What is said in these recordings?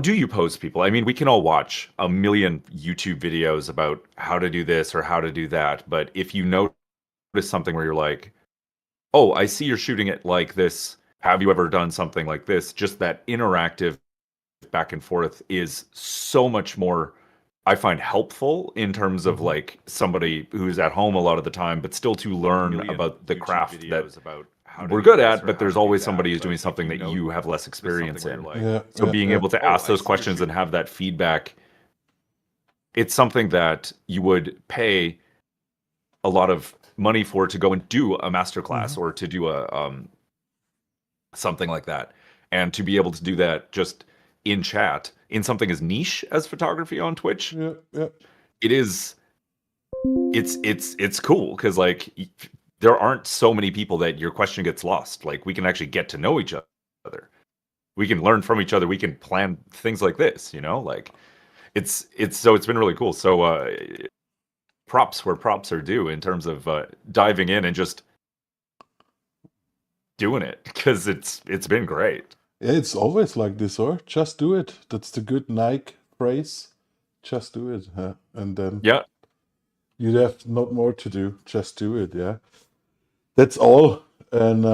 do you pose people? I mean, we can all watch a million YouTube videos about how to do this or how to do that, but if you notice something where you're like, oh, I see you're shooting it like this. Have you ever done something like this? Just that interactive back and forth is so much more, I find, helpful in terms of Mhm. like somebody who's at home a lot of the time, but still to learn Million about the YouTube craft that videos about how to we're do good this at, or but how there's to do always that. somebody who's But doing if something you that notice you have less something experience where you're in. like, Yeah, So yeah, being yeah. able to oh, ask I those see you're questions and shooting. have that feedback, it's something that you would pay a lot of money for to go and do a masterclass Mhm. or to do a something like that. And to be able to do that just in chat in something as niche as photography on Twitch, Yeah, yeah. it is it's cool because like there aren't so many people that your question gets lost. Like we can actually get to know each other. We can learn from each other. We can plan things like this, you know? Like it's been really cool. So props where props are due in terms of diving in and just doing it because it's been great. Yeah, it's always like this, or just do it. That's the good Nike phrase. Just do it, huh? And then Yeah. you'd have not more to do. Just do it, yeah. That's all. And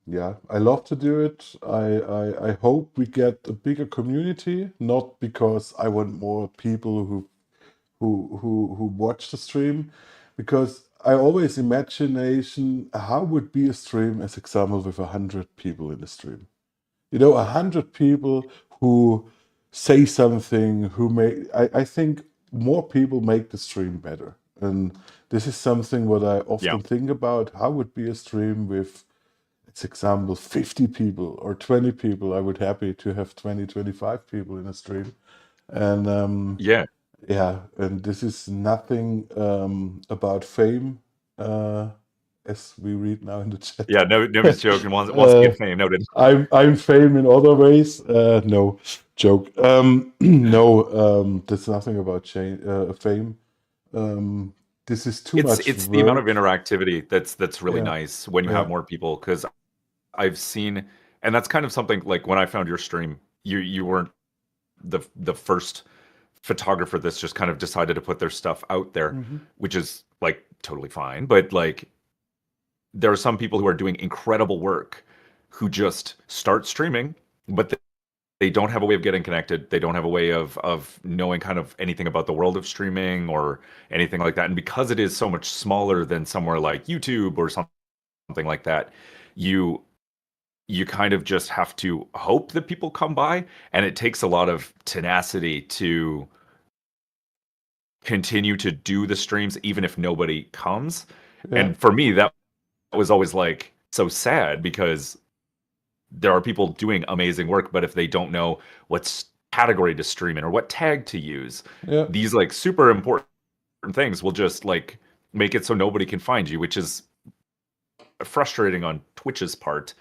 yeah, I love to do it. I hope we get a bigger community, not because I want more people who watch the stream, because I always imagination how would be a stream as example with 100 people in the stream. You know, 100 people who say something, who make, I think more people make the stream better. And this is something what I Yeah. often think about. How would be a stream with, as example, 50 people or 20 people? I would happy to have 20, 25 people in a stream. And Yeah. yeah, and this is nothing about fame, uh, as we read now in the chat. Yeah, no, nobody's joking. Wants to get fame. Noted. I'm fame in other ways. No, joke. No, there's nothing about fame. Um, this is too much It's the amount of work. interactivity that's really Yeah, nice when you yeah. have more people because I've seen, and that's kind of something like when I found your stream, you weren't the first photographer that's just kind of decided to put their stuff out there, Hmm. which is like totally fine. But like there are some people who are doing incredible work who just start streaming, but they don't have a way of getting connected. They don't have a way of knowing kind of anything about the world of streaming or anything like that. And because it is so much smaller than somewhere like YouTube or something like that, you you kind of just have to hope that people come by, and it takes a lot of tenacity to continue to do the streams even if nobody comes. Yeah, And for me, that was always like so sad because there are people doing amazing work, but if they don't know what category to stream in or what tag to use, yeah, these like super important things will just like make it so nobody can find you, which is frustrating on Twitch's part.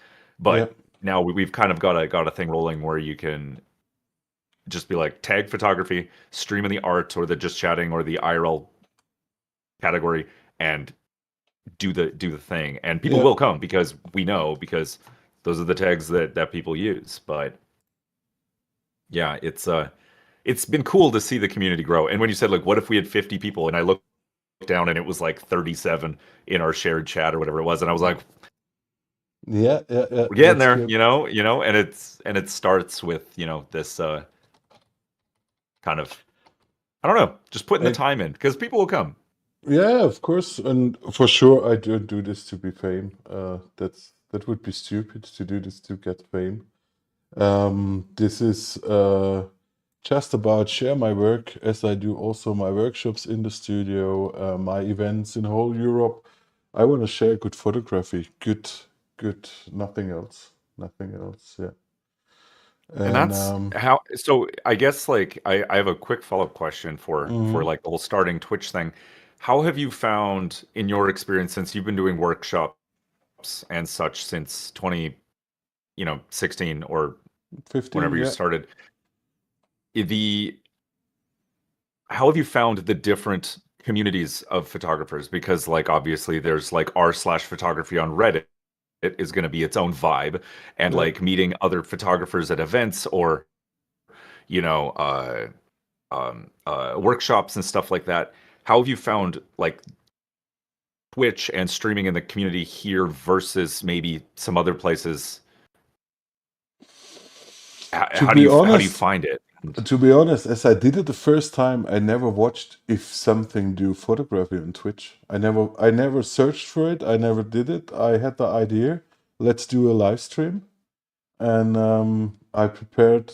yeah, But now we've kind of got a thing rolling where you can just be like tag photography, stream in the art or the just chatting or the IRL category, and do the thing. And people yeah. will come because we know because those are the tags that people use. But yeah, it's been cool to see the community grow. And when you said like, what if we had 50 people, and I looked down and it was like 37 in our shared chat or whatever it was, and I was like, Yeah, yeah, yeah. we're getting That's there, good. and it starts with this kind of, I don't know, just putting the And time in because people will come. yeah, of course, and for sure, I don't do this to be fame. That would be stupid to do this to get fame. This is just about share my work as I do also my workshops in the studio, my events in whole Europe. I want to share good photography, good, nothing else, nothing else. Yeah, And and that's how, so I guess like I have a quick follow-up question for mhm. like the whole starting Twitch thing. How have you found in your experience since you've been doing workshops and such since 16 or 15. whenever you Yeah, started, the how have you found the different communities of photographers? Because like obviously there's like r/photography on Reddit. It is going to be its own vibe, and yeah, like meeting other photographers at events or you know, workshops and stuff like that. How have you found like Twitch and streaming in the community here versus maybe some other places? To How do be you honest, find it? to be honest, as I did it the first time, I never watched if something do photography on Twitch. I never searched for it. I never did it. I had the idea, let's do a live stream, and I prepared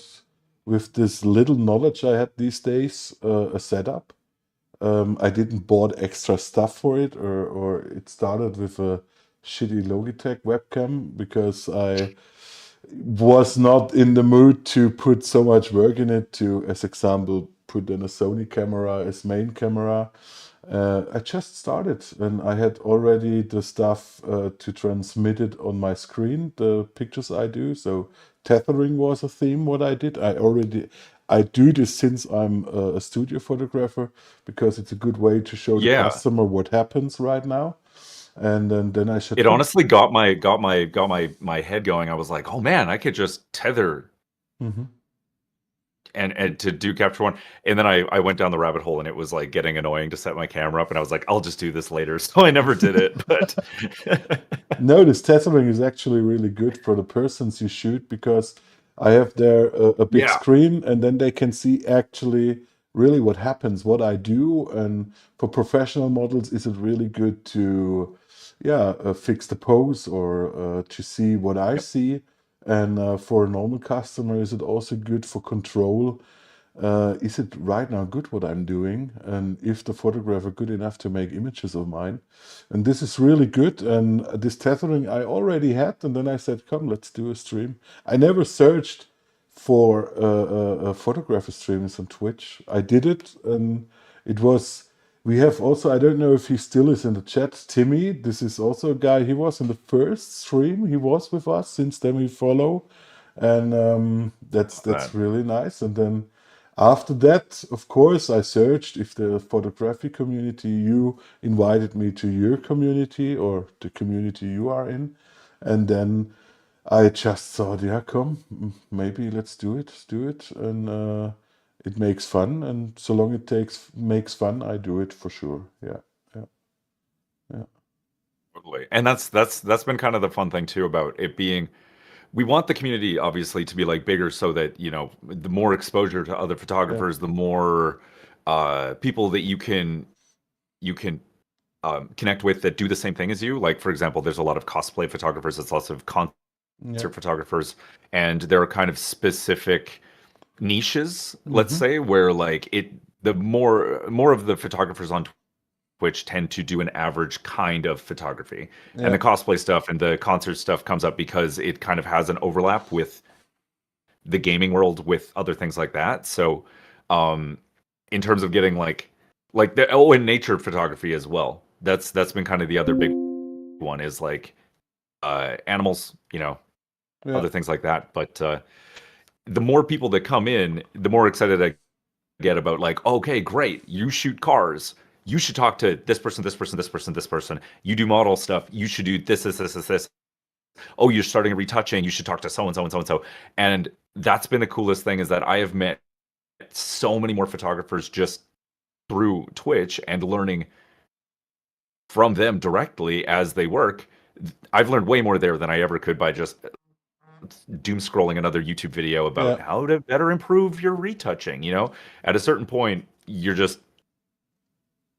with this little knowledge I had these days a setup. I didn't bought extra stuff for it, or it started with a shitty Logitech webcam because I was not in the mood to put so much work in it to, as example, put in a Sony camera as main camera. I just started and I had already the stuff to transmit it on my screen, the pictures I do. So tethering was a theme what I did. I do this since I'm a studio photographer because it's a good way to show the Yeah. customer what happens right now. And then I said, It come. honestly got my head going. I was like, oh man, I could just tether Mhm. and to do capture one. And then I went down the rabbit hole and it was like getting annoying to set my camera up and I was like, I'll just do this later. So I never did it. But No, this tethering is actually really good for the persons you shoot because I have there a big yeah. screen and then they can see actually really what happens, what I do. And for professional models, is it really good to, yeah, fix the pose or to see what I Yep. see? And for a normal customer, is it also good for control? Is it right now good what I'm doing? And if the photographer good enough to make images of mine? And this is really good. And this tethering I already had. And then I said, come, let's do a stream. I never searched for photographer streams on Twitch. I did it. And it was, we have also, I don't know if he still is in the chat, Timmy. This is also a guy, he was in the first stream. He was with us. Since then we follow. And that's That. really nice. And then after that, of course, I searched if the photography community, you invited me to your community or the community you are in. And then I just thought, yeah, come, maybe let's do it. And it makes fun. And so long it makes fun, I do it for sure. Yeah, yeah, yeah. Totally. And that's been kind of the fun thing too about it being we want the community obviously to be like bigger so that, the more exposure to other Yeah. photographers, the more people that you can connect with that do the same thing as you. Like for example, there's a lot of cosplay photographers, there's lots of concert Yeah. photographers, and there are kind of specific niches, let's Mm-hmm. say, where like the more of the photographers on Twitch tend to do an average kind of photography. And Yeah. the cosplay stuff and the concert stuff comes up because it kind of has an overlap with the gaming world with other things like that. So, in terms of getting and nature photography as well. That's been kind of the other big one is like animals, Yeah. other things like that. But the more people that come in, the more excited I get about like, okay, great, you shoot cars. You should talk to this person, this person, this person, this person. You do model stuff. You should do this, this, this, this, this. Oh, you're starting retouching. You should talk to so and so and so and so. And that's been the coolest thing is that I have met so many more photographers just through Twitch and learning from them directly as they work. I've learned way more there than I ever could by just doom scrolling another YouTube video about Yeah. how to better improve your retouching. At a certain point,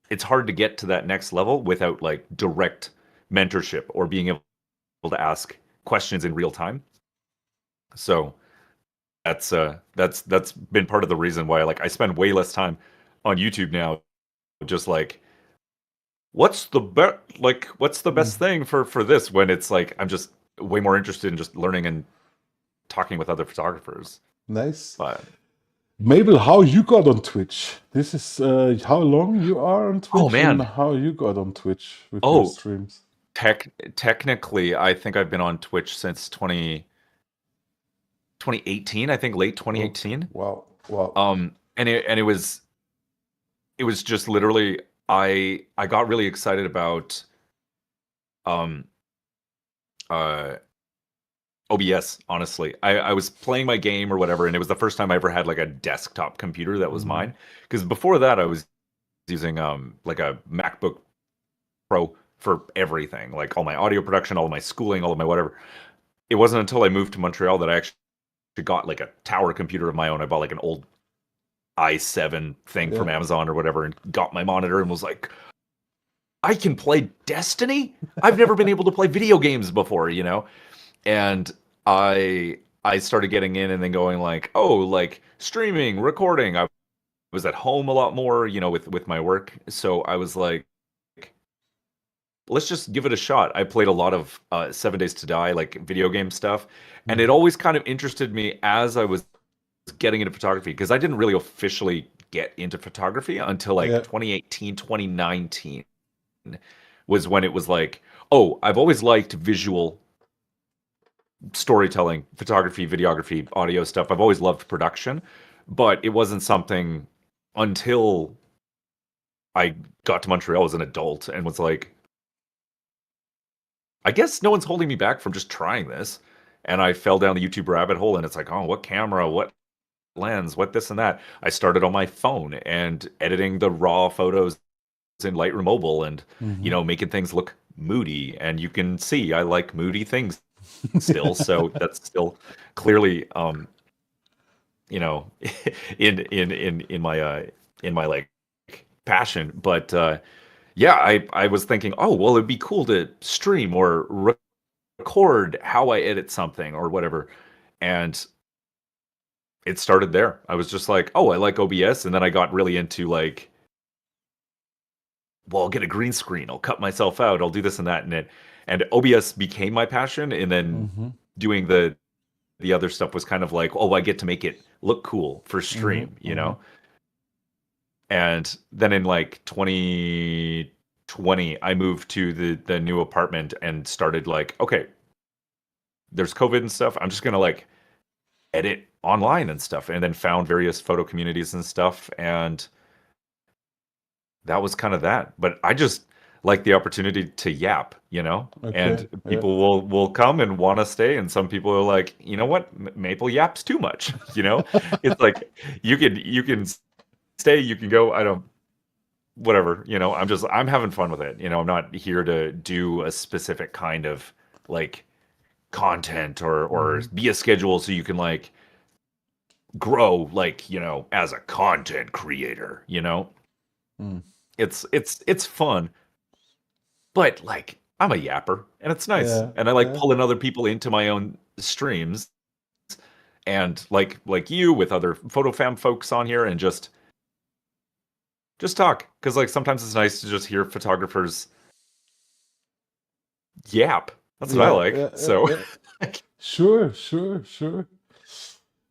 it's hard to get to that next level without like direct mentorship or being able to ask questions in real time. So that's been part of the reason why like I spend way less time on YouTube now, just like what's the best Mm. thing for this when it's like I'm just way more interested in just learning and talking with other photographers. Nice. But Mabel, how you got on Twitch? This is how long you are on oh Twitch and man, how you got on Twitch with your oh streams. technically I think I've been on Twitch since 2018, I think late Oh, 2018. wow, wow. And it was just literally I got really excited about um uh OBS, honestly. I was playing my game or whatever, and it was the first time I ever had like a desktop computer that was Mm-hmm. mine. Because before that, I was using like a MacBook Pro for everything, like all my audio production, all of my schooling, all of my whatever. It wasn't until I moved to Montreal that I actually got like a tower computer of my own. I bought like an old i7 thing Yeah. from Amazon or whatever, and got my monitor and was like, I can play Destiny? I've never been able to play video games before, you know? And I started getting in and then going like, oh, like streaming, recording. I was at home a lot more, you know, with my work. So I was like, let's just give it a shot. I played a lot of 7 Days to Die, like video game stuff, and it Mm-hmm. always kind of interested me as I was getting into photography because I didn't really officially get into photography until like Yeah. 2018, 2019 was when it was like, oh, I've always liked visual storytelling, photography, videography, audio stuff. I've always loved production, but it wasn't something until I got to Montreal as an adult and was like, I guess no one's holding me back from just trying this. And I fell down the YouTube rabbit hole and it's like, oh, what camera, what lens, what this and that. I started on my phone and editing the raw photos in Lightroom Mobile and, you Mm-hmm. know, making things look moody. And you can see I like moody things still. So that's still clearly you know, in my like passion. But yeah, I was thinking, oh well, it'd be cool to stream or record how I edit something or whatever, and it started there. I was just like, oh, I like OBS, and then I got really into like, well, I'll get a green screen, I'll cut myself out, I'll do this and that, and OBS became my passion, and then Mm-hmm. doing the other stuff was kind of like, oh, I get to make it look cool for Mm-hmm. stream, you Mm-hmm. know. And then in like 2020, I moved to the new apartment and started like, okay, there's COVID and stuff. I'm just gonna like edit online and stuff, and then found various photo communities and stuff, and that was kind of that. But I just like the opportunity to yap, you know, Okay. and Yeah. people will come and want to stay, and some people are like, you know what, Maple yaps too much, you know. It's like you can stay, you can go. I don't whatever, you know, I'm having fun with it. You know, I'm not here to do a specific kind of like content or Mm-hmm. be a schedule so you can like grow like, you know, as a content creator, you know. Mm. It's fun, but like I'm a yapper and it's nice. Yeah. And I like Yeah. pulling other people into my own streams and like you with other photo fam folks on here and just talk because like sometimes it's nice to just hear photographers yap. That's what I Yeah. like. Yeah. Yeah. So Yeah. Sure. Sure. Sure.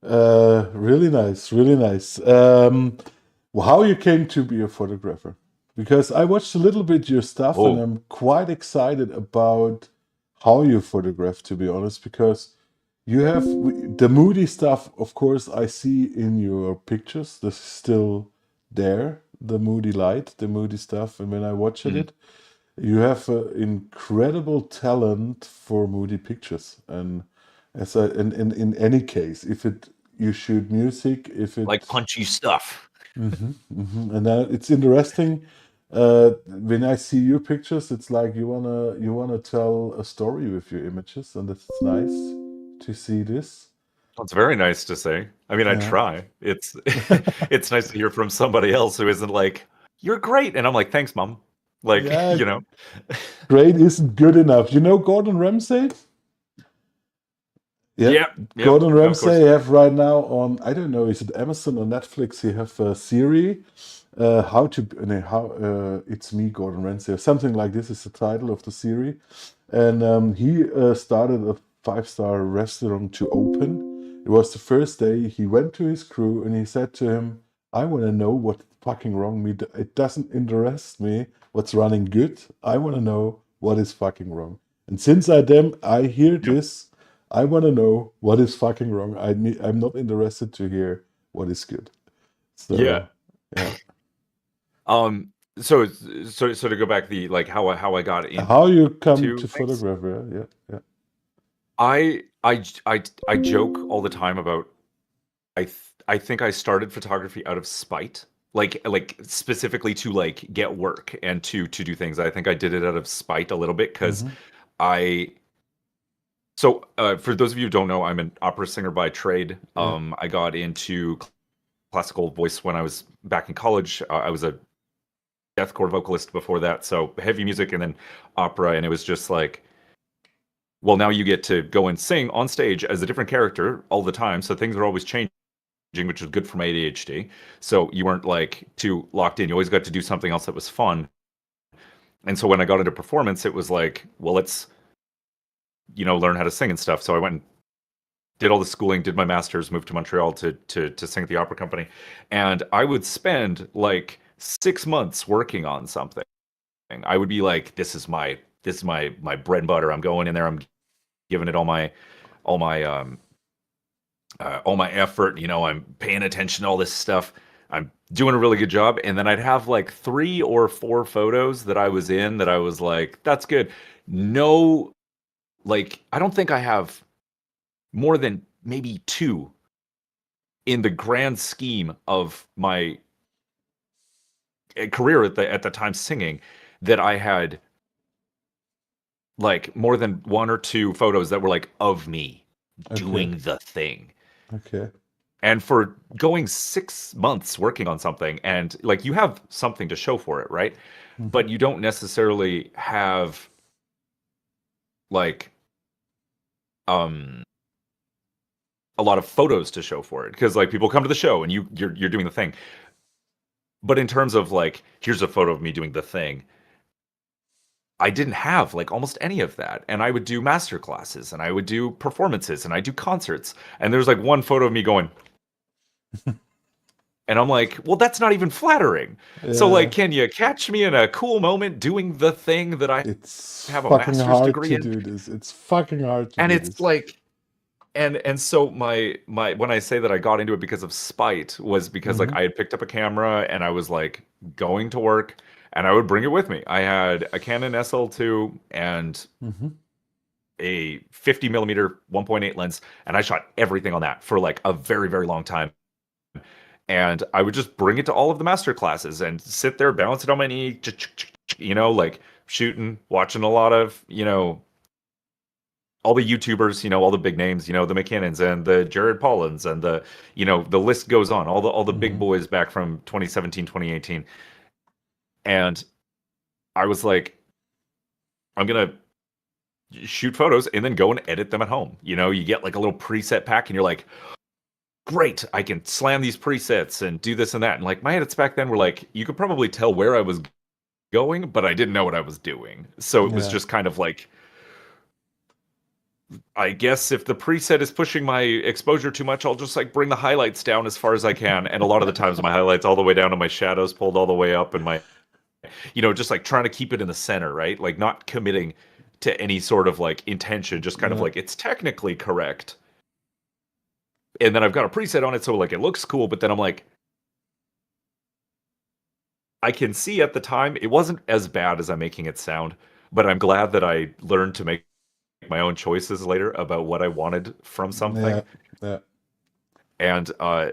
Really nice. Really nice. How you came to be a photographer? Because I watched a little bit your stuff, and oh, I'm quite excited about how you photograph. To be honest, because you have the moody stuff. Of course, I see in your pictures. This is still there. The moody light, the moody stuff, and when I watch mhm. it, you have an incredible talent for moody pictures. And as I, in any case, if it you shoot music, if Like it punchy stuff. and it's interesting. When I see your pictures, it's like you wanna tell a story with your images, and it's nice to see this. It's very nice to say. I mean, I Yeah. try. It's it's nice to hear from somebody else who isn't like, "You're great," and I'm like, "Thanks, mom." Like, Yeah, you know. great isn't good enough. You know Gordon Ramsay? Yeah, Yep, yep, Gordon of course. Ramsay have right now on, I don't know, is it Amazon or Netflix? He have a series, how to no, how it's me Gordon Ramsay or something like this is the title of the series, and he started a five-star restaurant to open. It was the first day. He went to his crew and he said to him, "I want to know what's fucking wrong. Me, it doesn't interest me what's running good. I want to know what is fucking wrong." And since I hear Yep. this. I want to know what is fucking wrong. I'm not interested to hear what is good. Yeah. So, yeah. Um, so to go back the like how I got How you come into to things, photograph? Yeah, yeah, yeah. I I joke all the time about I think I started photography out of spite. Like specifically to like get work and to do things. I think I did it out of spite a little bit because Mm-hmm. I for those of you who don't know, I'm an opera singer by trade. Yeah. I got into classical voice when I was back in college. I was a deathcore vocalist before that, so heavy music and then opera, and it was just like, well, now you get to go and sing on stage as a different character all the time, so things are always changing, which is good for my ADHD. So you weren't like too locked in. You always got to do something else that was fun. And so when I got into performance, it was like, well, let's learn how to sing and stuff. So I went and did all the schooling, did my master's, moved to Montreal to sing at the opera company, and I would spend like 6 months working on something. I would be like, this is my bread and butter. I'm going in there. I'm giving it all my effort. I'm paying attention to all this stuff. I'm doing a really good job. And then I'd have like 3 or 4 photos that I was in that I was like, that's good. No, like, I don't think I have more than maybe 2 in the grand scheme of my career at the time singing that I had like more than 1 or 2 photos that were like of me Okay. doing the thing. Okay. And for going 6 months working on something, and like you have something to show for it, right? Mm-hmm. But you don't necessarily have like um a lot of photos to show for it because like people come to the show and you're doing the thing. But in terms of like, here's a photo of me doing the thing, I didn't have like almost any of that. And I would do master classes and I would do performances and I do concerts. And there's like one photo of me going, and I'm like, well, that's not even flattering. So like, Yeah. can you catch me in a cool moment doing the thing that I It's have a fucking master's hard degree to in? do this. It's fucking hard to And do it's this. like, and so my when I say that I got into it because of spite was because like Mm-hmm. I had picked up a camera and I was like going to work and I would bring it with me. I had a Canon SL2 and Mm-hmm. a 50 millimeter 1.8 lens, and I shot everything on that for like a very, very long time. And I would just bring it to all of the master classes and sit there, balance it on my knee, like shooting, watching a lot of, all the YouTubers, all the big names, the McKinnons and the Jared Paulins and the list goes on, all the big Mm-hmm. boys back from 2017, 2018. And I was like, I'm gonna shoot photos and then go and edit them at home. You get like a little preset pack and you're like, great, I can slam these presets and do this and that. And like my edits back then were like, you could probably tell where I was going, but I didn't know what I was doing. So it was Yeah. just kind of like, I guess if the preset is pushing my exposure too much, I'll just like bring the highlights down as far as I can. And a lot of the times my highlights all the way down and my shadows pulled all the way up and my, just like trying to keep it in the center, right? Like not committing to any sort of like intention, just kind of Yeah. like it's technically correct. And then I've got a preset on it so like it looks cool, but then I'm like, I can see at the time it wasn't as bad as I'm making it sound, but I'm glad that I learned to make my own choices later about what I wanted from Yeah. something. Yeah. And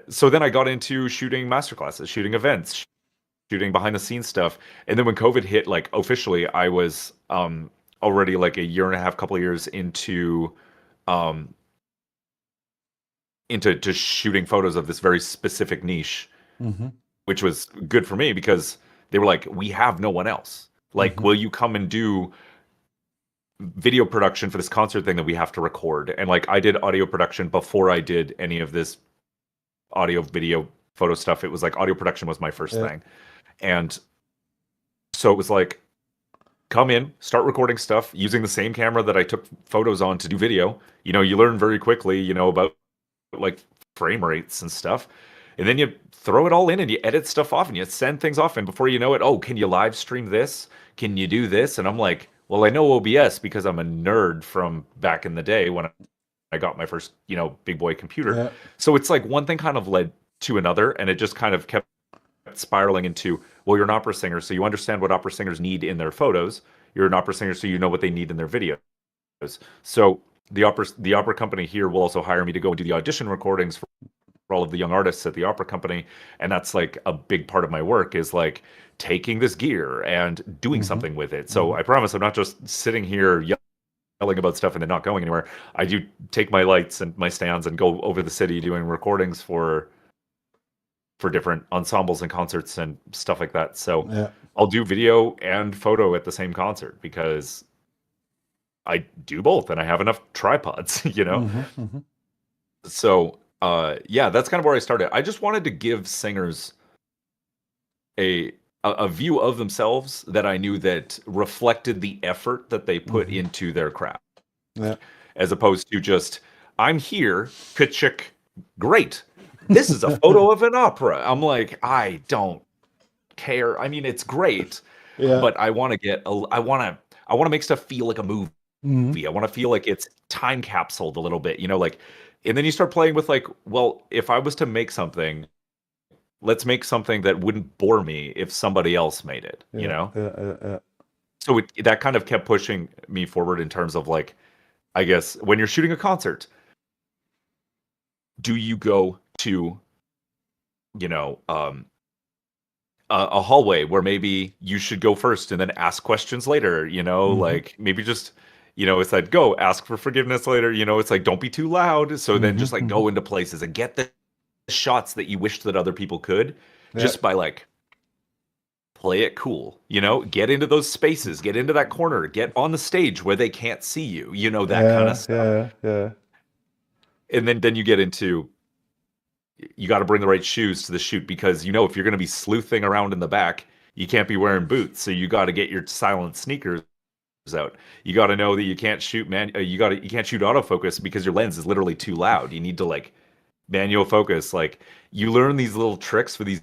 so then I got into shooting masterclasses, shooting events, shooting behind the scenes stuff. And then when COVID hit, like officially, I was already like a year and a half, couple of years um, into just shooting photos of this very specific niche, Mm-hmm. which was good for me because they were like, we have no one else. Like, Mm-hmm. will you come and do video production for this concert thing that we have to record? And like, I did audio production before I did any of this audio, video, photo stuff. It was like audio production was my first Yeah. thing. And so it was like, come in, start recording stuff using the same camera that I took photos on to do video. You learn very quickly, about like frame rates and stuff. And then you throw it all in and you edit stuff off and you send things off. And before you know it, oh, can you live stream this? Can you do this? And I'm like, well, I know OBS because I'm a nerd from back in the day when I got my first, big boy computer. Yeah. So it's like one thing kind of led to another. And it just kind of kept spiraling into, well, you're an opera singer, so you understand what opera singers need in their photos. You're an opera singer, so you know what they need in their videos. So the opera company here will also hire me to go and do the audition recordings for all of the young artists at the opera company, and that's like a big part of my work is like taking this gear and doing Mm-hmm. something with it. So I promise I'm not just sitting here yelling about stuff and then not going anywhere. I do take my lights and my stands and go over the city doing recordings for different ensembles and concerts and stuff like that. So Yeah. I'll do video and photo at the same concert because I do both and I have enough tripods, you know? Mm-hmm. Mm-hmm. So yeah, that's kind of where I started. I just wanted to give singers a view of themselves that I knew that reflected the effort that they put into their craft. Yeah. As opposed to just, I'm here, 𝐿𝐫𝐞𝐧, great. This is a photo of an opera. I'm like, I don't care. I mean, it's great, Yeah. but I want to make stuff feel like a movie. Mm-hmm. I want to feel like it's time capsuled a little bit, you know, like, and then you start playing with like, well, if I was to make something, let's make something that wouldn't bore me if somebody else made it, you know? Yeah. So that kind of kept pushing me forward in terms of like, I guess when you're shooting a concert, do you go to, you know, a hallway where maybe you should go first and then ask questions later, you know, like maybe just, you know, it's like go ask for forgiveness later, you know, it's like don't be too loud. So then just like go into places and get the shots that you wish that other people could just by like play it cool, you know, get into those spaces, get into that corner, get on the stage where they can't see you, you know, that kind of stuff. Yeah. And then you get into, you got to bring the right shoes to the shoot because, you know, if you're going to be sleuthing around in the back, you can't be wearing boots. So you got to get your silent sneakers out. You got to know that you can't shoot you can't shoot autofocus because your lens is literally too loud. You need to like manual focus. Like you learn these little tricks for these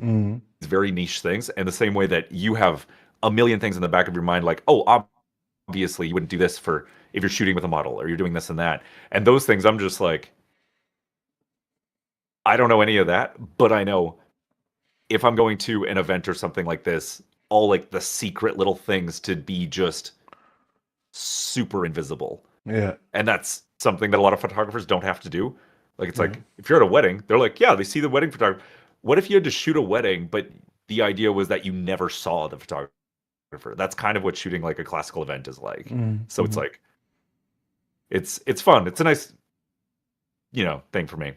very niche things. And the same way that you have a million things in the back of your mind, like, oh, obviously you wouldn't do this for if you're shooting with a model or you're doing this and that. And those things, I'm just like, I don't know any of that, but I know if I'm going to an event or something like this, all like the secret little things to be just super invisible. Yeah. And that's something that a lot of photographers don't have to do. Like, it's like, if you're at a wedding, they're like, yeah, they see the wedding photographer. What if you had to shoot a wedding, but the idea was that you never saw the photographer? That's kind of what shooting like a classical event is like. So it's like, it's fun. It's a nice, you know, thing for me.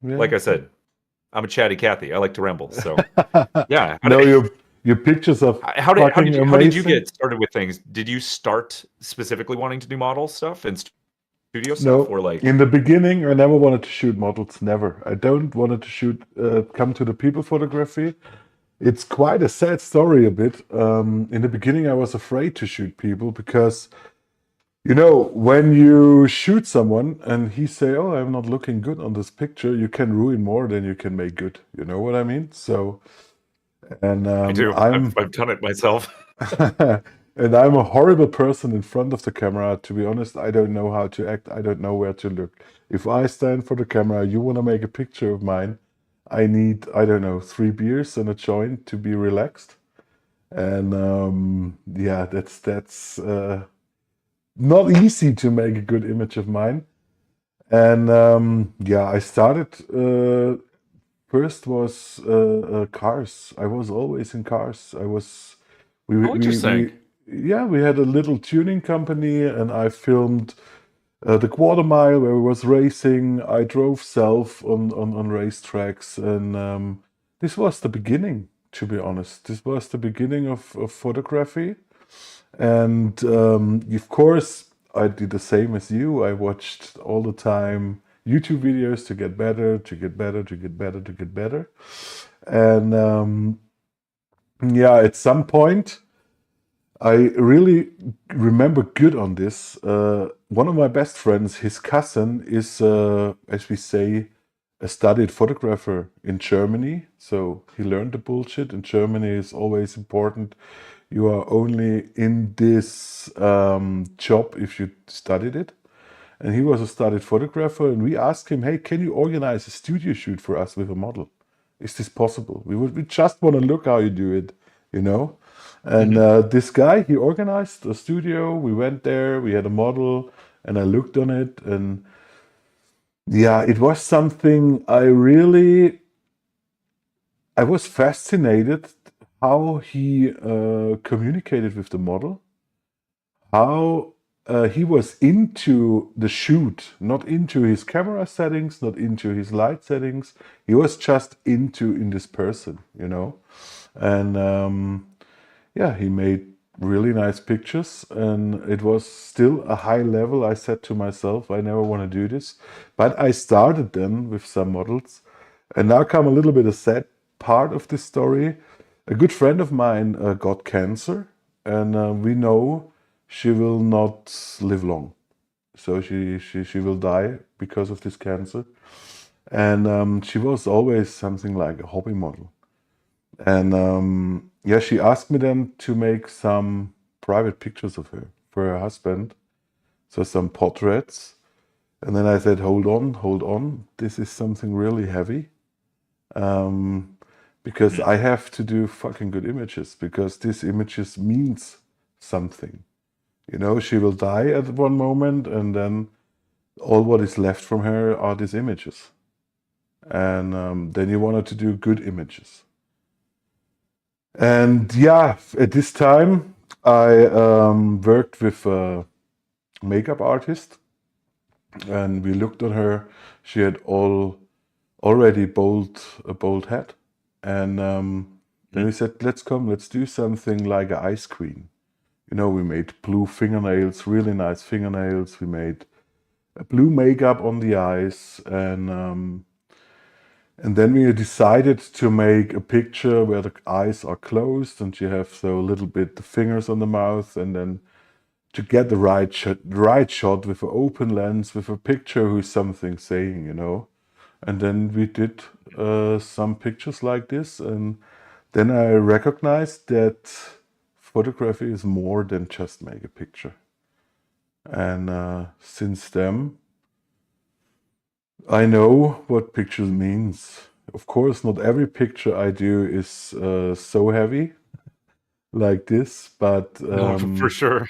Yeah. Like I said, I'm a chatty Cathy. I like to ramble. So yeah. Your pictures of how did you amazing. get started with things? Did you start specifically wanting to do model stuff and studio stuff, No, or like in the beginning, I never wanted to shoot models. Never. I don't wanted to shoot. Come to the people photography. It's quite a sad story a bit. In the beginning, I was afraid to shoot people because, you know, when you shoot someone and he say, "Oh, I'm not looking good on this picture," you can ruin more than you can make good. You know what I mean? So, and I do. I've done it myself. and I'm a horrible person in front of the camera. To be honest, I don't know how to act. I don't know where to look. If I stand for the camera, you want to make a picture of mine, I need, I don't know, 3 beers and a joint to be relaxed. And yeah, that's not easy to make a good image of mine. And yeah, I started first was cars. I was always in cars. Interesting. Yeah, we had a little tuning company, and I filmed the quarter mile where we was racing. I drove self on racetracks, and this was the beginning. To be honest, this was the beginning of photography, and of course, I did the same as you. I watched all the time YouTube videos to get better, to get better, to get better, to get better. And yeah, at some point, I really remember good on this. One of my best friends, his cousin, is, as we say, a studied photographer in Germany. So he learned the bullshit. In Germany, it's always important. You are only in this job if you studied it. And he was a studied photographer, and we asked him, "Hey, can you organize a studio shoot for us with a model? Is this possible? We just want to look how you do it, you know?" And this guy, he organized a studio. We went there, we had a model, and I looked on it, and yeah, it was something I was fascinated how he communicated with the model, how he was into the shoot, not into his camera settings, not into his light settings. He was just in this person, you know. And yeah, he made really nice pictures, and it was still a high level. I said to myself, I never want to do this, but I started then with some models, and now come a little bit of sad part of this story. A good friend of mine got cancer, and we know she will not live long. So she will die because of this cancer. And she was always something like a hobby model. And yeah, she asked me then to make some private pictures of her for her husband. So some portraits. And then I said, hold on. This is something really heavy. Because I have to do fucking good images, because these images means something. You know, she will die at one moment, and then all what is left from her are these images. And then you wanted to do good images. And yeah, at this time, I worked with a makeup artist, and we looked at her. She had already a bold head, and then we said, let's do something like an ice queen. You know, we made blue fingernails, really nice fingernails. We made a blue makeup on the eyes, and then we decided to make a picture where the eyes are closed and you have so a little bit the fingers on the mouth, and then to get the right shot with an open lens, with a picture who's something saying, you know. And then we did some pictures like this, and then I recognized that photography is more than just make a picture. And since then, I know what pictures means. Of course, not every picture I do is so heavy like this, but No, for sure.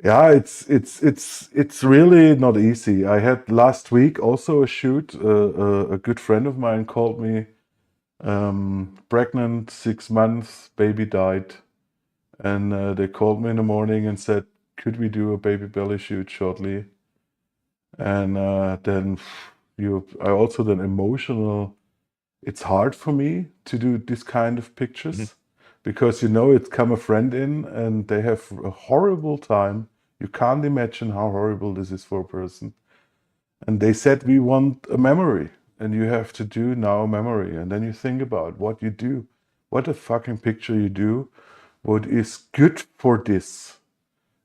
yeah, it's really not easy. I had last week also a shoot. A good friend of mine called me, pregnant, 6 months, baby died, and they called me in the morning and said, "Could we do a baby belly shoot shortly?" And then I also then emotional. It's hard for me to do this kind of pictures because you know it come a friend in and they have a horrible time. You can't imagine how horrible this is for a person. And they said we want a memory, and you have to do now a memory. And then you think about what you do, what a fucking picture you do, what is good for this.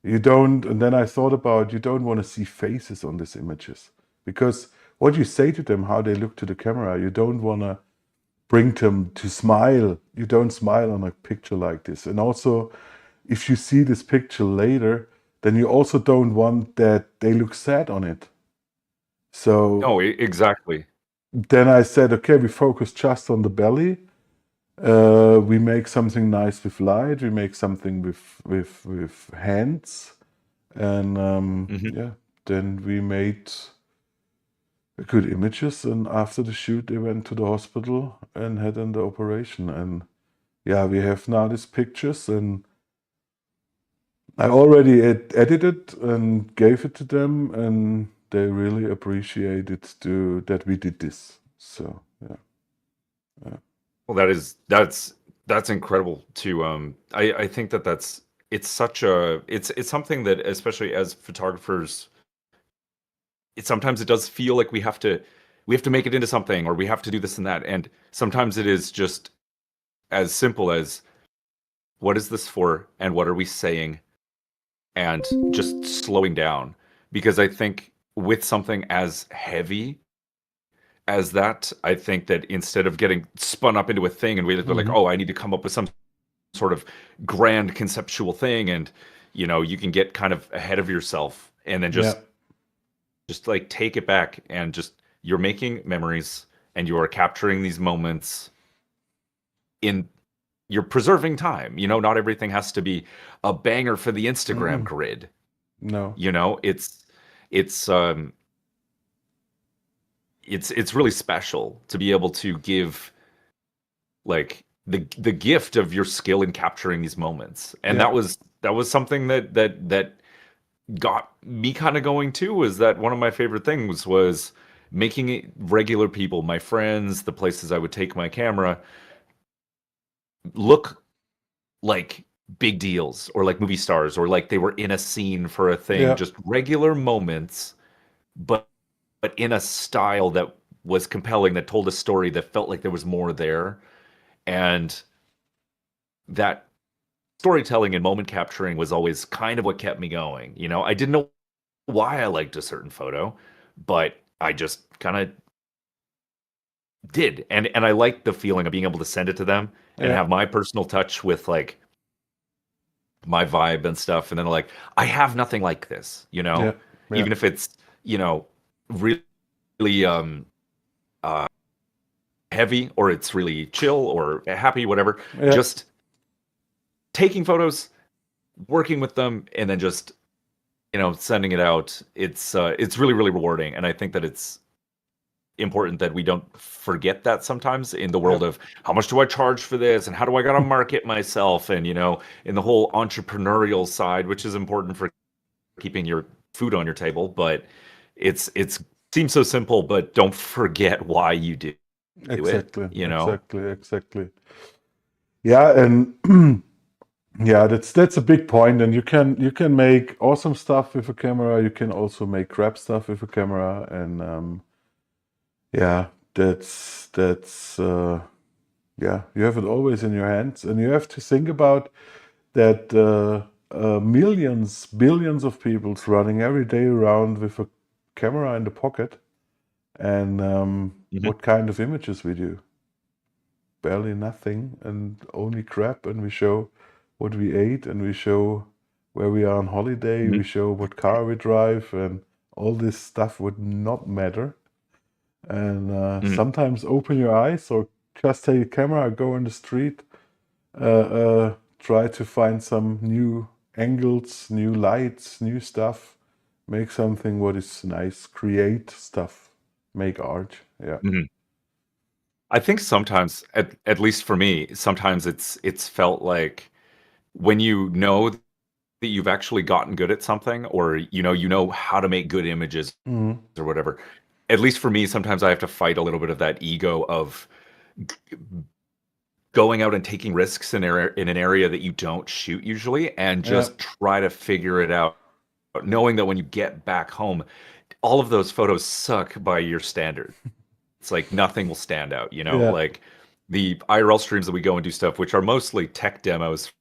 You don't, and then I thought about, you don't want to see faces on these images because what you say to them, how they look to the camera, you don't want to bring them to smile. You don't smile on a picture like this. And also, if you see this picture later, then you also don't want that they look sad on it. So No, exactly. then I said, okay, we focus just on the belly. We make something nice with light. We make something with hands, and yeah, then we made good images. And after the shoot, they went to the hospital and had an operation. And yeah, we have now these pictures, and I already edited and gave it to them, and they really appreciated that we did this. So yeah. Well, that's incredible to I think it's such a it's something that, especially as photographers, sometimes it does feel like we have to make it into something, or we have to do this and that, and sometimes it is just as simple as, what is this for and what are we saying, and just slowing down. Because I think with something as heavy as that, I think that instead of getting spun up into a thing and we're like, oh, I need to come up with some sort of grand conceptual thing, and you can get kind of ahead of yourself, and then just like take it back, and just you're making memories and you are capturing these moments, you're preserving time. Not everything has to be a banger for the Instagram grid. No. It's it's um it's really special to be able to give like the gift of your skill in capturing these moments. And Yeah. that was something that got me kind of going too, was that one of my favorite things was making it regular people, my friends, the places I would take my camera, look like big deals or like movie stars or like they were in a scene for a thing, Yeah. just regular moments, but in a style that was compelling, that told a story that felt like there was more there. And that storytelling and moment capturing was always kind of what kept me going. You know, I didn't know why I liked a certain photo, but I just kind of did. And I liked the feeling of being able to send it to them and Yeah. have my personal touch with like my vibe and stuff. And then like, I have nothing like this, you Yeah. know, Yeah. even if it's, you know, really uh heavy or it's really chill or happy, whatever. Yeah. Just taking photos, working with them, and then just, you know, sending it out. It's really, really rewarding. And I think that it's important that we don't forget that sometimes in the Yeah. world of how much do I charge for this and how do I gotta market myself, and you know, in the whole entrepreneurial side, which is important for keeping your food on your table. But it's seems so simple, but don't forget why you do it, Exactly. you know? Exactly. Exactly. Yeah, and yeah, that's a big point. And you can make awesome stuff with a camera. You can also make crap stuff with a camera. And yeah, that's yeah, you have it always in your hands, and you have to think about that millions, billions of people running every day around with a camera in the pocket, and Mhm. what kind of images we do? Barely nothing, and only crap. And we show what we ate, and we show where we are on holiday. Mhm. We show what car we drive, and all this stuff would not matter. And Mhm. sometimes open your eyes, or just take a camera, go on the street, try to find some new angles, new lights, new stuff, make something what is nice, create stuff, make art. Yeah. Mhm. I think sometimes, at least for me, sometimes it's felt like when you know that you've actually gotten good at something, or you know how to make good images Mhm. or whatever. At least for me, sometimes I have to fight a little bit of that ego of going out and taking risks in an area that you don't shoot usually, and Yeah. just try to figure it out, knowing that when you get back home, all of those photos suck by your standard. It's like nothing will stand out, you know? Yeah. Like the IRL streams that we go and do stuff, which are mostly tech demos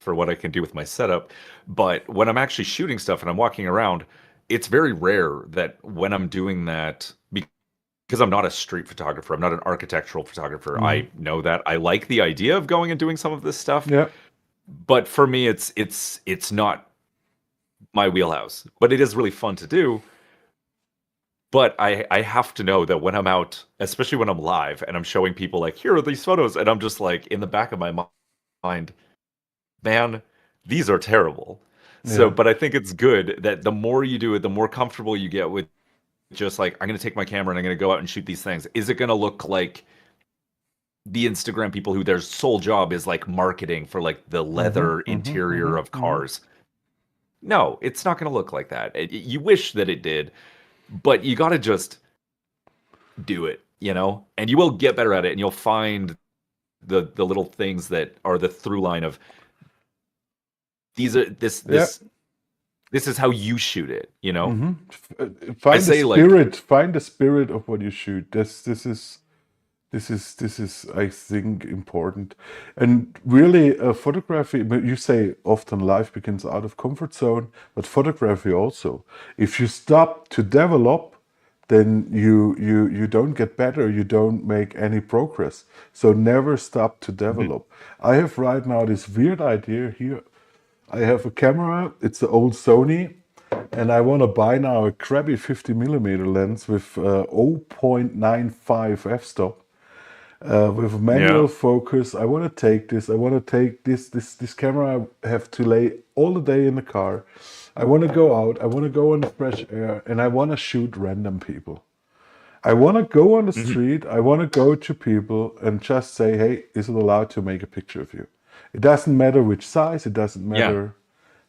for what I can do with my setup. But when I'm actually shooting stuff and I'm walking around, it's very rare that when I'm doing that, because I'm not a street photographer, I'm not an architectural photographer. Mhm. I know that. I like the idea of going and doing some of this stuff, Yeah. but for me it's not my wheelhouse. But it is really fun to do. But I have to know that when I'm out, especially when I'm live and I'm showing people like, here are these photos, and I'm just like in the back of my mind, man, these are terrible. So, Yeah. but I think it's good that the more you do it, the more comfortable you get with just like, I'm going to take my camera and I'm going to go out and shoot these things. Is it going to look like the Instagram people who their sole job is like marketing for like the Mhm. leather Mhm. interior Mhm. of Mhm. cars? No, it's not going to look like that. You wish that it did, but you got to just do it, you know? And you will get better at it, and you'll find the little things that are the through line of these are Yeah. this is how you shoot it, you know? Mhm. I Find the say like, spirit. Find the spirit of what you shoot. This is, I think, important. And really, photography, but you say often life begins out of comfort zone, but photography also. If you stop to develop, then you don't get better, you don't make any progress. So never stop to mhm, develop. I have right now this weird idea here. I have a camera, it's the old Sony, and I want to buy now a crappy 50 millimeter lens with 0.95 f-stop, with a yeah, manual focus. I want to take this. I want to take this camera. I have to lay all the day in the car. I want to go out. I want to go in the fresh air, and I want to shoot random people. I want to go on the street. I want to go to people and just say, "Hey, is it allowed to make a picture of you?" It doesn't matter which size. It doesn't Yeah. matter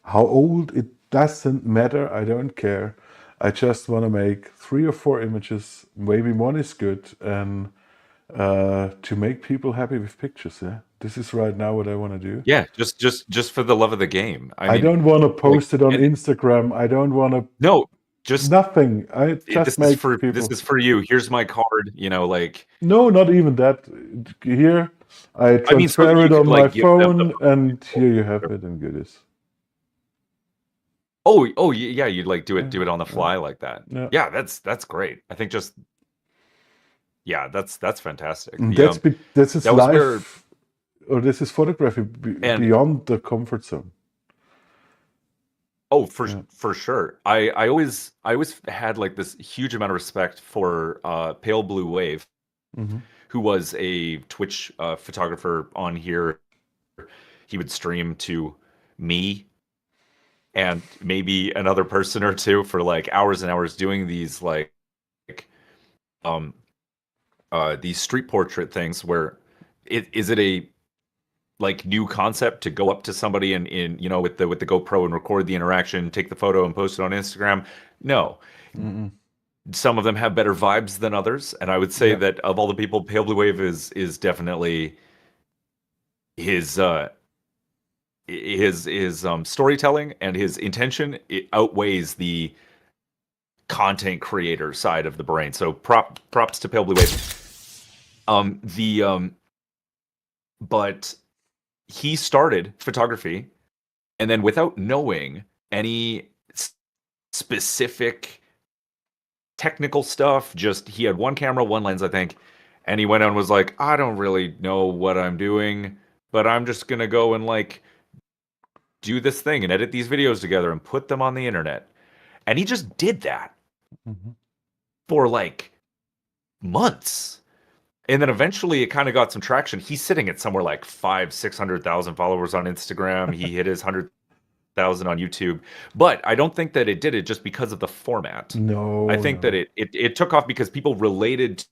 how old. It doesn't matter. I don't care. I just want to make 3 or 4 images. Maybe one is good, and to make people happy with pictures. Yeah, this is right now what I want to do. Yeah, just for the love of the game. I I mean, don't want to like, post it on and Instagram. I don't want to no, just nothing. I just make this people. is for you. Here's my card. You know, like No, not even that. Here, I I mean, so that transfer you it could on my like give them the phone, and here you have it, and goodies. oh yeah, you'd like do Yeah, it on the yeah, fly like that. yeah. Yeah, that's great. I think just yeah, that's fantastic. And The this is that was where life, or this is photography and beyond the comfort zone. oh Yeah. for sure. I always had like this huge amount of respect for Pale Blue Wave, Hmm. who was a Twitch photographer on here. He would stream to me and maybe another person or two for like hours and hours doing these like um these street portrait things where is it a like new concept to go up to somebody and in you know with the GoPro and record the interaction, take the photo and post it on Instagram? No. Mm-mm. Some of them have better vibes than others, and I would say Yeah. that of all the people, Pale Blue Wave is definitely his storytelling and his intention, it outweighs the content creator side of the brain. So props to Pale Blue Wave. But he started photography, and then without knowing any specific technical stuff, just he had one camera, one lens, I think, and he went out and was like, I don't really know what I'm doing, but I'm just gonna go and like do this thing and edit these videos together and put them on the internet. And he just did that Hmm. for like months. And then eventually it kind of got some traction. He's sitting at somewhere like 500,000-600,000 followers on Instagram. He hit his 100,000 on YouTube. But I don't think that it did it just because of the format. I No, think that no. it took off because people related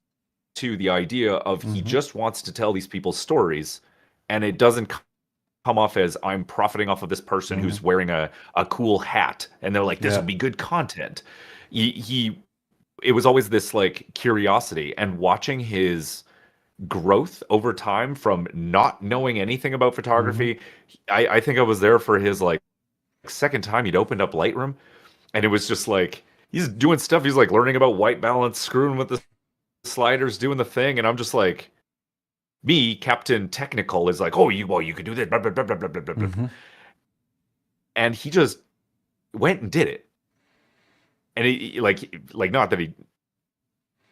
to the idea of he Hmm. just wants to tell these people's stories, and it doesn't come off as I'm profiting off of this person Hmm. who's wearing a cool hat, and they're like, this Yeah. would be good content. He it was always this like curiosity, and watching his growth over time from not knowing anything about Hmm. photography. I think I was there for his like second time he'd opened up Lightroom, and it was just like he's doing stuff. He's like learning about white balance, screwing with the sliders, doing the thing, and I'm just like, me, Captain Technical, is like, oh, you could do this, blah, blah, blah, blah, blah, blah, blah. Hmm. And he just went and did it. And he like not that he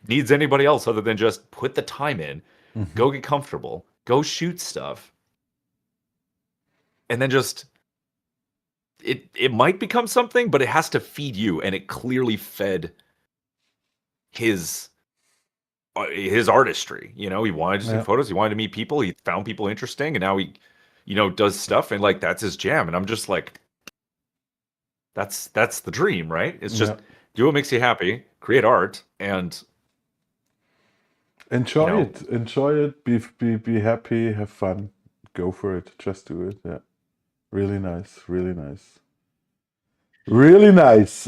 needs anybody else other than just put the time in, Hmm. go get comfortable, go shoot stuff, and then just it might become something, but it has to feed you, and it clearly fed his his artistry. You know, he wanted to take Yeah. photos, he wanted to meet people, he found people interesting, and now he, you know, does stuff, and like that's his jam. And I'm just like, that's the dream, right? It's just Yeah. do what makes you happy, create art, and you Enjoy know, it. Enjoy it. Be happy. Have fun. Go for it. Just do it. Yeah. Really nice. Really nice. Really nice.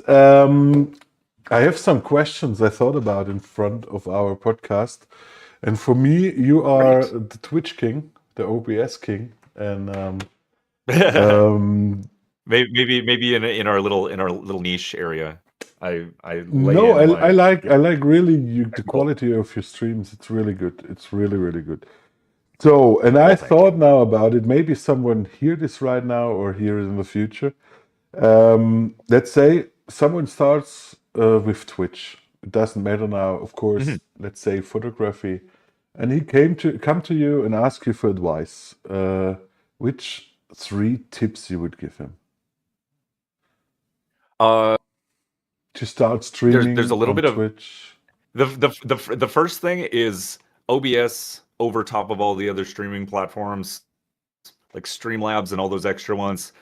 I have some questions I thought about in front of our podcast. And for me, you are great. the Twitch king, the OBS king. And um, maybe in our little niche area, I lay no, in I my like really the technical. quality of your streams. It's really good. It's really, really good. So, and I Well, thank you. thought now about it. Maybe someone hear this right now or hear it in the future. Let's say someone starts with Twitch. It doesn't matter now, of Mhm. course. Let's say photography, and he come to you and ask you for advice. Which 3 tips you would give him Uh, to start there's a streaming little on bit of Twitch? the first thing is OBS over top of all the other streaming platforms like Streamlabs and all those extra ones.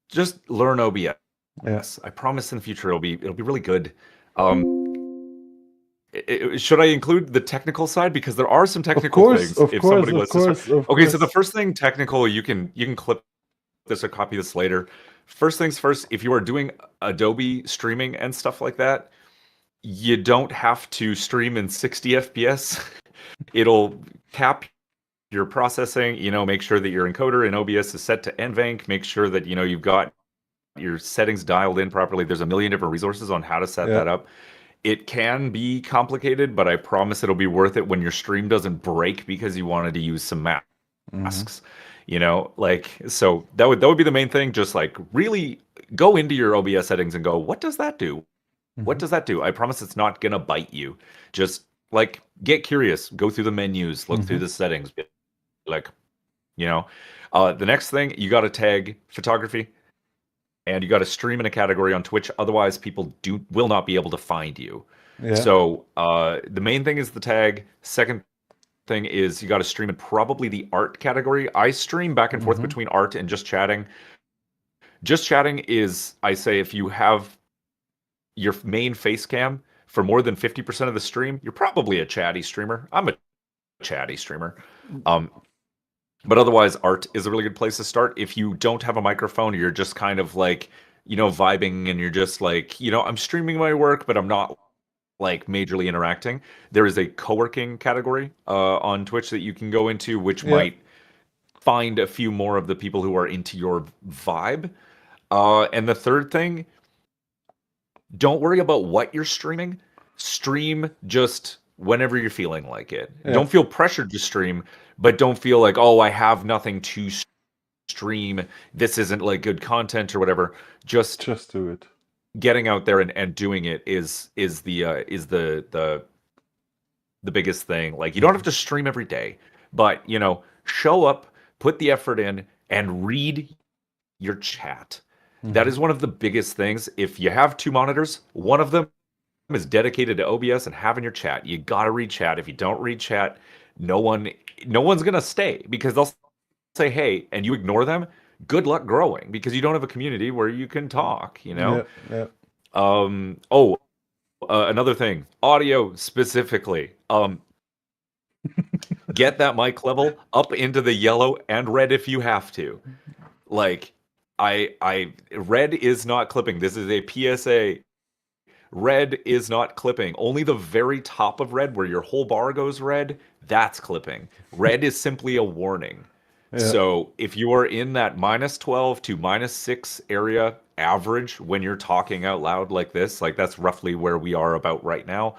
Just learn OBS. Yeah. I promise in the future it'll be really good. Um, should I include the technical side, because there are some Of technical course, things of if course, somebody of was to start. course, of Okay, so the course. first thing technical, you can clip this or copy this later. First things first, if you are doing Adobe streaming and stuff like that, you don't have to stream in 60 FPS. It'll cap your processing, make sure that your encoder in OBS is set to NVENC, make sure that, you've got your settings dialed in properly. There's a million different resources on how to set Yeah. that up. It can be complicated, but I promise it'll be worth it when your stream doesn't break because you wanted to use some masks. So that would be the main thing. Just like really go into your OBS settings and go, what does that do? What Mm-hmm. does that do? I promise it's not gonna bite you. Just like get curious, go through the menus, look through Mm-hmm. the settings, like, the next thing, you got to tag photography, and you got to stream in a category on Twitch. Otherwise, people will not be able to find you. Yeah. So the main thing is the tag. Second thing is you got to stream in probably the art category. I stream back and forth Mm-hmm. between art and just chatting. Just chatting is, I say, if you have your main face cam for more than 50% of the stream, you're probably a chatty streamer. I'm a chatty streamer. But otherwise, art is a really good place to start. If you don't have a microphone, you're just kind of like, vibing, and you're just like, I'm streaming my work, but I'm not like majorly interacting. There is a co-working category on Twitch that you can go into, which Yeah. might find a few more of the people who are into your vibe. And the third thing, don't worry about what you're streaming. Stream just whenever you're feeling like it. Yeah. Don't feel pressured to stream, but don't feel like, oh, I have nothing to stream. This isn't like good content or whatever. Just do it. getting out there and doing it is the biggest thing. Like, you don't have to stream every day, but show up, put the effort in, and read your chat. That is one of the biggest things. If you have two monitors, one of them is dedicated to OBS and having your chat. You gotta read chat. If you don't read chat, no one's gonna stay, because they'll say hey and you ignore them. Good luck growing, because you don't have a community where you can talk. Yeah. Yeah. Another thing, audio specifically. Get that mic level up into the yellow and red if you have to. Like, red is not clipping. This is a PSA. Red is not clipping. Only the very top of red, where your whole bar goes red, that's clipping. Red is simply a warning. Yeah. So if you are in that -12 to -6 area average when you're talking out loud like this, like that's roughly where we are about right now.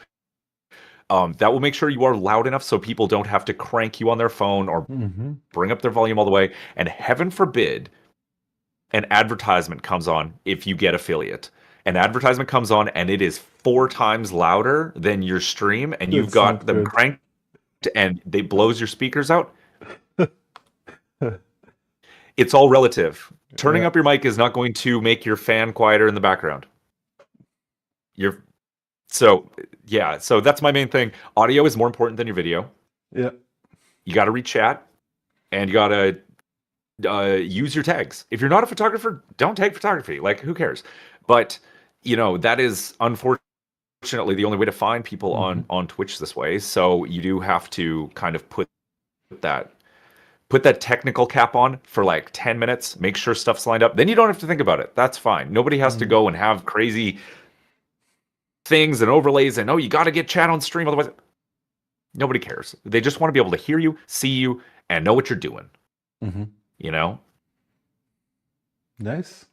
That will make sure you are loud enough so people don't have to crank you on their phone or bring up their volume all the way. And heaven forbid, an advertisement comes on if you get affiliate. An advertisement comes on and it is 4 times louder than your stream, and you've got them cranked and they blows your speakers out. It's all relative. Turning up your mic is not going to make your fan quieter in the background. So that's my main thing. Audio is more important than your video. Yeah. You got to read chat, and you got to use your tags. If you're not a photographer, don't tag photography. Like, who cares? But that is unfortunately the only way to find people on Twitch this way. So you do have to kind of put that technical cap on for like 10 minutes, make sure stuff's lined up. Then you don't have to think about it. That's fine. Nobody has to go and have crazy things and overlays and, you got to get chat on stream. Otherwise, nobody cares. They just want to be able to hear you, see you, and know what you're doing. Nice.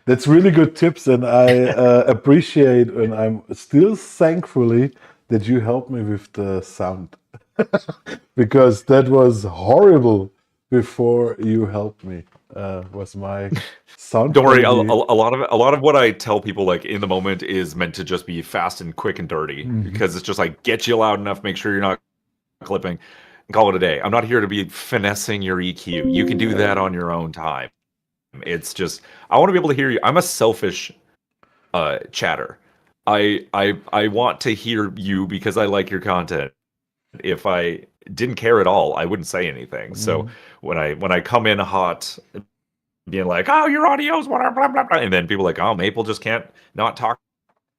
That's really good tips, and I appreciate, and I'm still thankfully that you helped me with the sound. Because that was horrible before you helped me. Was my sound? Don't worry. A lot of what I tell people, like, in the moment, is meant to just be fast and quick and dirty, because it's just like, get you loud enough, make sure you're not clipping, and call it a day. I'm not here to be finessing your EQ. You can do that on your own time. It's just, I want to be able to hear you. I'm a selfish chatter. I want to hear you because I like your content. If I didn't care at all, I wouldn't say anything. So when I come in hot, being like, "Oh, your audio's whatever, blah blah blah," and then people are like, "Oh, Maple just can't not talk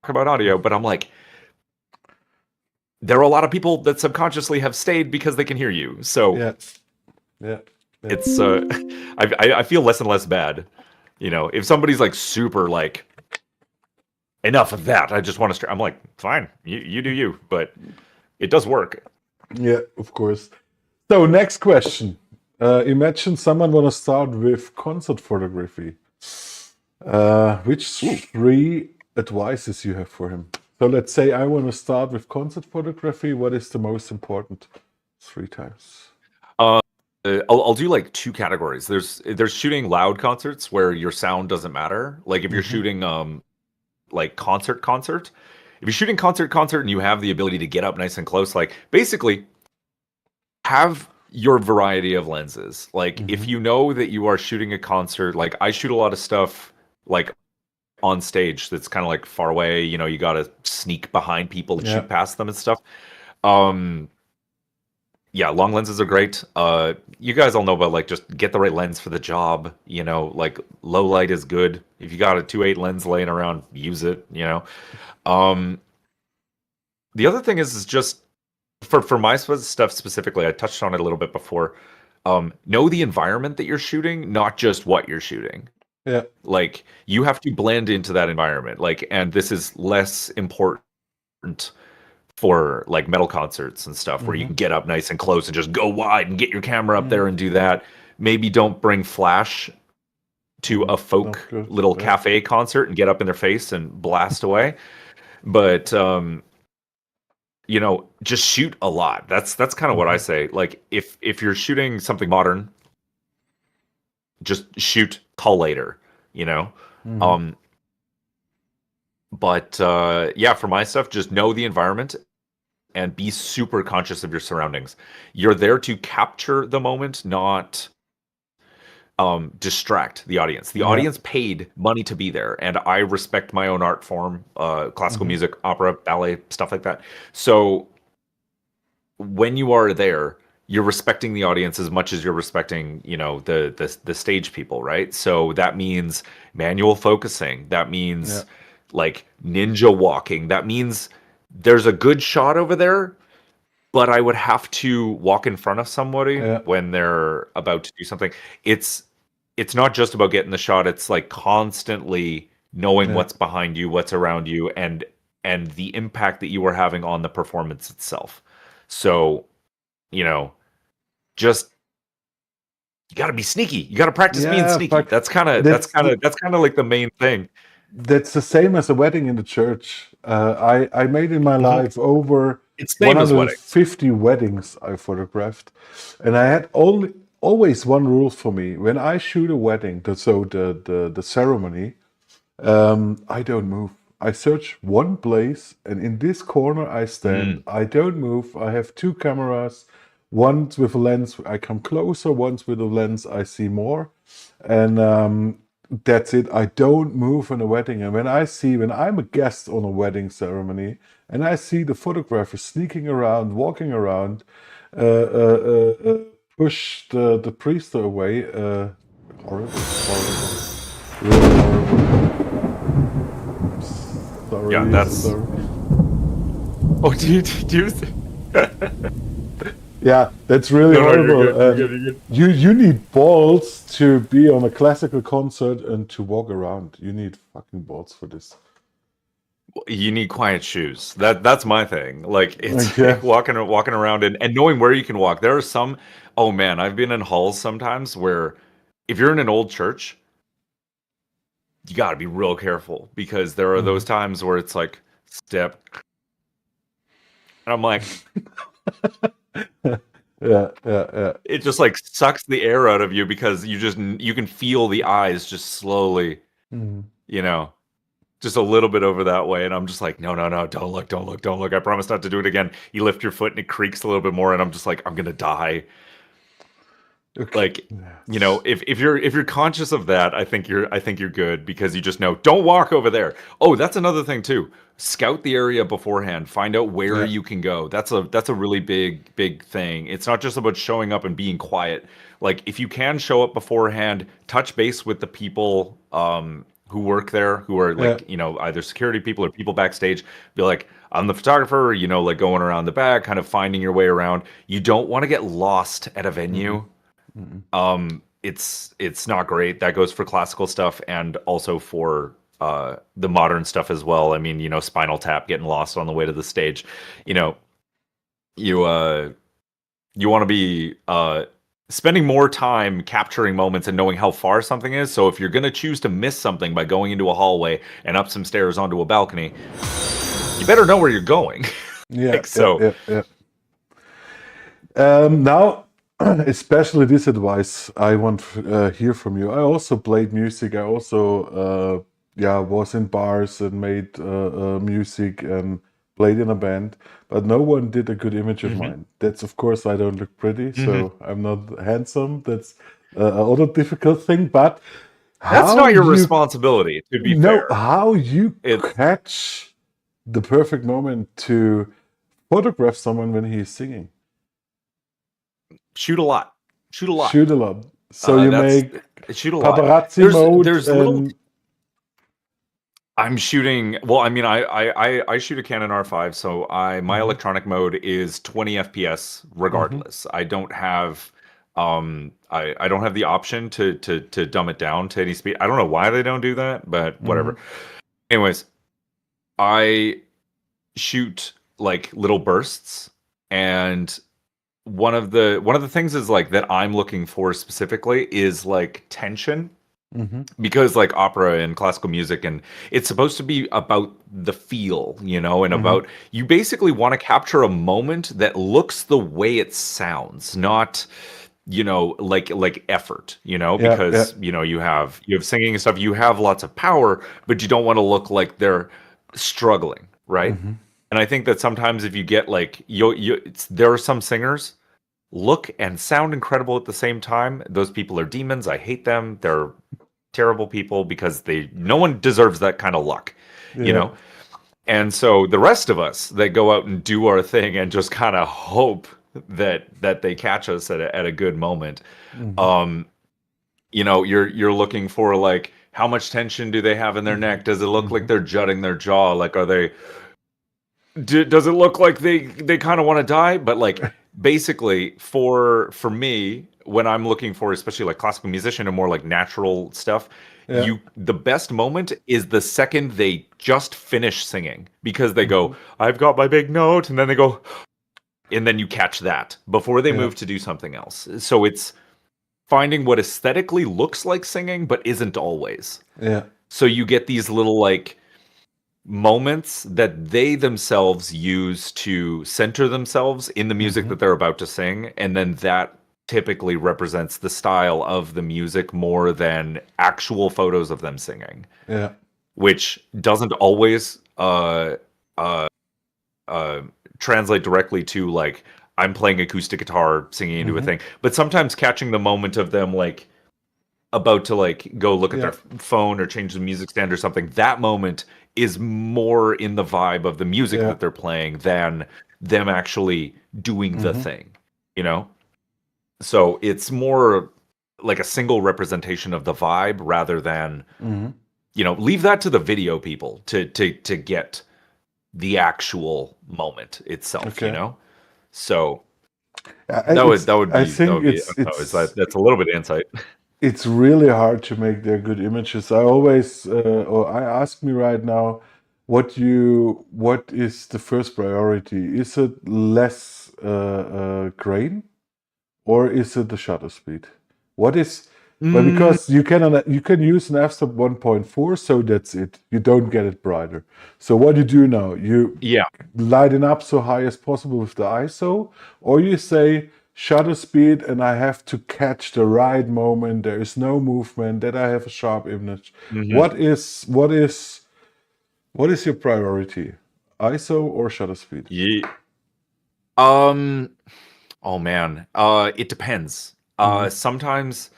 about audio." But I'm like, there are a lot of people that subconsciously have stayed because they can hear you. So Yeah. Yeah. Yeah. it's I feel less and less bad. You know, if somebody's like super like, enough of that, I just want to stream. I'm like, fine, you do you, but it does work. Yeah, of course. So next question. Imagine someone want to start with concert photography. Which three advices you have for him? So let's say I want to start with concert photography. What is the most important? 3 times. I'll do like 2 categories. There's shooting loud concerts where your sound doesn't matter. Like if you're shooting like concert, if you're shooting concert and you have the ability to get up nice and close, like basically have your variety of lenses. Like if you know that you are shooting a concert, like I shoot a lot of stuff like on stage that's kind of like far away, you know, you got to sneak behind people and shoot past them and stuff. Yeah, long lenses are great. You guys all know about like just get the right lens for the job. You know, like low light is good. If you got a 2.8 lens laying around, use it. You know, the other thing is just for my stuff specifically. I touched on it a little bit before. Know the environment that you're shooting, not just what you're shooting. Yeah. Like you have to blend into that environment. Like, and this is less important for like metal concerts and stuff where you can get up nice and close and just go wide and get your camera up there and do that. Maybe don't bring flash to a folk little cafe concert and get up in their face and blast away. But you know, just shoot a lot. That's kind of what I say. Like if you're shooting something modern, just shoot, call later, you know. But yeah, for my stuff, just know the environment and be super conscious of your surroundings. You're there to capture the moment, not distract the audience. The audience paid money to be there, and I respect my own art form, classical music, opera, ballet, stuff like that. So when you are there, you're respecting the audience as much as you're respecting, you know, the stage people, right? So that means manual focusing. That means like ninja walking. That means there's a good shot over there, but I would have to walk in front of somebody when they're about to do something. It's not just about getting the shot. It's like constantly knowing what's behind you, what's around you, and the impact that you are having on the performance itself. So, you know, just you got to be sneaky. You got to practice being sneaky. That's kind of like the main thing. That's the same as a wedding in the church. I made in my life over It's same as 150 weddings I photographed, and I had always one rule for me when I shoot a wedding. So the ceremony, I don't move. I search one place, and in this corner I stand. I don't move. I have 2 cameras. Once with a lens, I come closer. Once with a lens, I see more, and that's it. I don't move in a wedding. And when I'm a guest on a wedding ceremony, and I see the photographer sneaking around, walking around, push the priest away. Horrible, really horrible. Sorry. Yeah, that's. Sorry. Oh, do you Yeah, that's really horrible. You're good. You need balls to be on a classical concert and to walk around. You need fucking balls for this. You need quiet shoes. That's my thing. Like it's like walking around and knowing where you can walk. There are some. Oh man, I've been in halls sometimes where if you're in an old church, you got to be real careful because there are those times where it's like step, and I'm like. Yeah. It just like sucks the air out of you because you can feel the eyes just slowly, you know, just a little bit over that way. And I'm just like, no, don't look. I promise not to do it again. You lift your foot and it creaks a little bit more. And I'm just like, I'm going to die. Okay. Like, you know, if you're conscious of that, I think you're good, because you just know, don't walk over there. Oh, that's another thing too. Scout the area beforehand. Find out where Yeah. you can go. That's a really big thing. It's not just about showing up and being quiet. Like, if you can show up beforehand, touch base with the people who work there, who are Yeah. like, you know, either security people or people backstage. Be like, I'm the photographer, you know, like going around the back, kind of finding your way around. You don't want to get lost at a venue. It's not great. That goes for classical stuff and also for the modern stuff as well. I mean, you know, Spinal Tap getting lost on the way to the stage. You know, you want to be spending more time capturing moments and knowing how far something is. So if you're going to choose to miss something by going into a hallway and up some stairs onto a balcony, you better know where you're going. Yeah. So Now, especially this advice I want to hear from you. I also played music. I also was in bars and made music and played in a band, but no one did a good image of mine. That's, of course, I don't look pretty, so I'm not handsome. That's another difficult thing. But that's how not your you responsibility, to be fair. how you It's catch the perfect moment to photograph someone when he is singing? shoot a lot. Shoot a lot. Shoot a lot. So you That's make shoot a lot. paparazzi mode There's little. and I'm shooting. Well, I mean, I shoot a Canon R5, so my electronic mode is 20 FPS regardless. I don't have I don't have the option to dumb it down to any speed. I don't know why they don't do that, but whatever. Anyways, I shoot like little bursts, and one of the things is like that I'm looking for specifically is like tension, because like opera and classical music, and it's supposed to be about the feel, you know, and about, you basically want to capture a moment that looks the way it sounds, not, you know, like effort, you know, because you know, you have singing and stuff, you have lots of power, but you don't want to look like they're struggling, right? And I think that sometimes if you get like there are some singers look and sound incredible at the same time. Those people are demons. I hate them. They're terrible people, because no one deserves that kind of luck, you know? And so the rest of us that go out and do our thing and just kind of hope that they catch us at a good moment. You know, you're looking for like, how much tension do they have in their neck? Does it look like they're jutting their jaw? Like, are they does it look like they kind of want to die? But like, basically for me, when I'm looking for especially like classical musician and more like natural stuff, the best moment is the second they just finish singing, because they go, I've got my big note, and then they go, and then you catch that before they move to do something else. So it's finding what aesthetically looks like singing but isn't always. So you get these little like moments that they themselves use to center themselves in the music that they're about to sing, and then that typically represents the style of the music more than actual photos of them singing, which doesn't always translate directly to like, I'm playing acoustic guitar singing into a thing, but sometimes catching the moment of them like about to like go look at their phone or change the music stand or something, that moment is more in the vibe of the music that they're playing than them actually doing the thing, you know? So it's more like a single representation of the vibe rather than, you know, leave that to the video people to get the actual moment itself, you know? So that would be, I think that's a little bit of insight. it's really hard to make their good images. I always or I ask me right now, what is the first priority? Is it less grain, or is it the shutter speed? What is because you can use an f-stop 1.4, so that's it. You don't get it brighter. So what you do now, you lighten up so high as possible with the ISO, or you say shutter speed, and I have to catch the right moment. There is no movement, that I have a sharp image. What is your priority? ISO or shutter speed? Oh man, it depends. Mm-hmm. Sometimes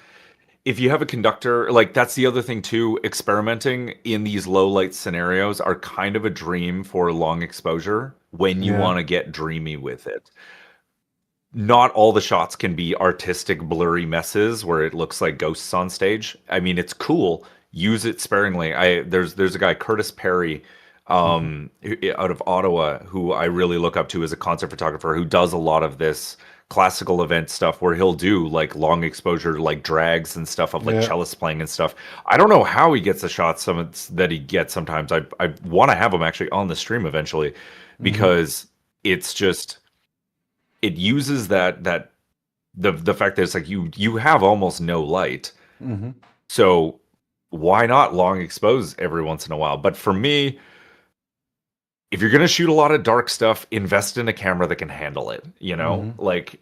if you have a conductor, like that's the other thing too, experimenting in these low light scenarios are kind of a dream for long exposure when you Yeah. want to get dreamy with it. Not all the shots can be artistic blurry messes where it looks like ghosts on stage. I mean, it's cool. Use it sparingly. There's a guy, Curtis Perry, Mm-hmm. out of Ottawa, who I really look up to as a concert photographer, who does a lot of this classical event stuff where he'll do like long exposure like drags and stuff of like Yeah. cellists playing and stuff. I don't know how he gets the shots that he gets sometimes. I want to have him actually on the stream eventually, Mm-hmm. because it's just it uses the fact that it's like you have almost no light, Mm-hmm. so why not long expose every once in a while? But for me, if you're gonna shoot a lot of dark stuff, invest in a camera that can handle it. Mm-hmm. Like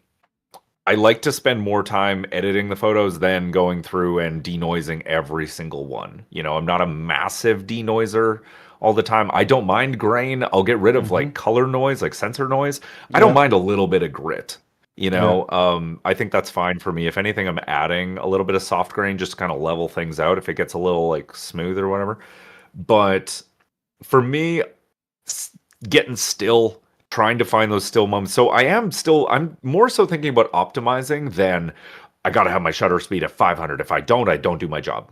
I like to spend more time editing the photos than going through and denoising every single one. I'm not a massive denoiser all the time. I don't mind grain. I'll get rid of Mm-hmm. like color noise, like sensor noise. I don't Yeah. mind a little bit of grit. Yeah. I think that's fine for me. If anything, I'm adding a little bit of soft grain just to kind of level things out if it gets a little like smooth or whatever. But for me, getting still, trying to find those still moments. So I'm more so thinking about optimizing than I got to have my shutter speed at 500. If I don't do my job.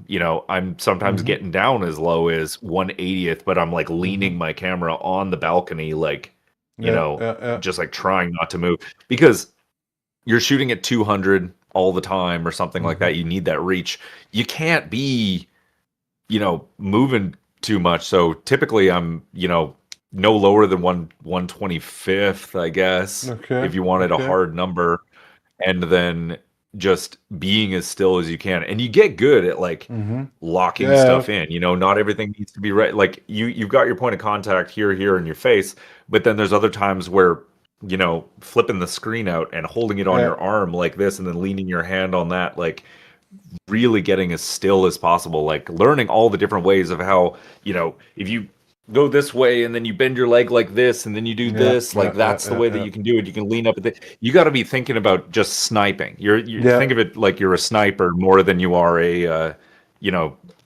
I'm sometimes Mm-hmm. getting down as low as 1/80th, but I'm like Mm-hmm. leaning my camera on the balcony, like, Yeah. Yeah. Yeah. just like trying not to move, because you're shooting at 200 all the time or something like Mm-hmm. that. You need that reach. You can't be moving too much. So typically I'm, no lower than 125th, I guess, Okay. if you wanted a Okay. hard number, and then just being as still as you can. And you get good at like Mm-hmm. locking Yeah. stuff in. Not everything needs to be right. Like you've got your point of contact here in your face, but then there's other times where flipping the screen out and holding it on Yeah. your arm like this and then leaning your hand on that, like really getting as still as possible, like learning all the different ways of how, if you go this way and then you bend your leg like this and then you do Yeah. this, Yeah. like Yeah. that's the Yeah. way that Yeah. you can do it. You can lean up at the, you got to be thinking about just sniping. You Yeah. think of it like you're a sniper more than you are a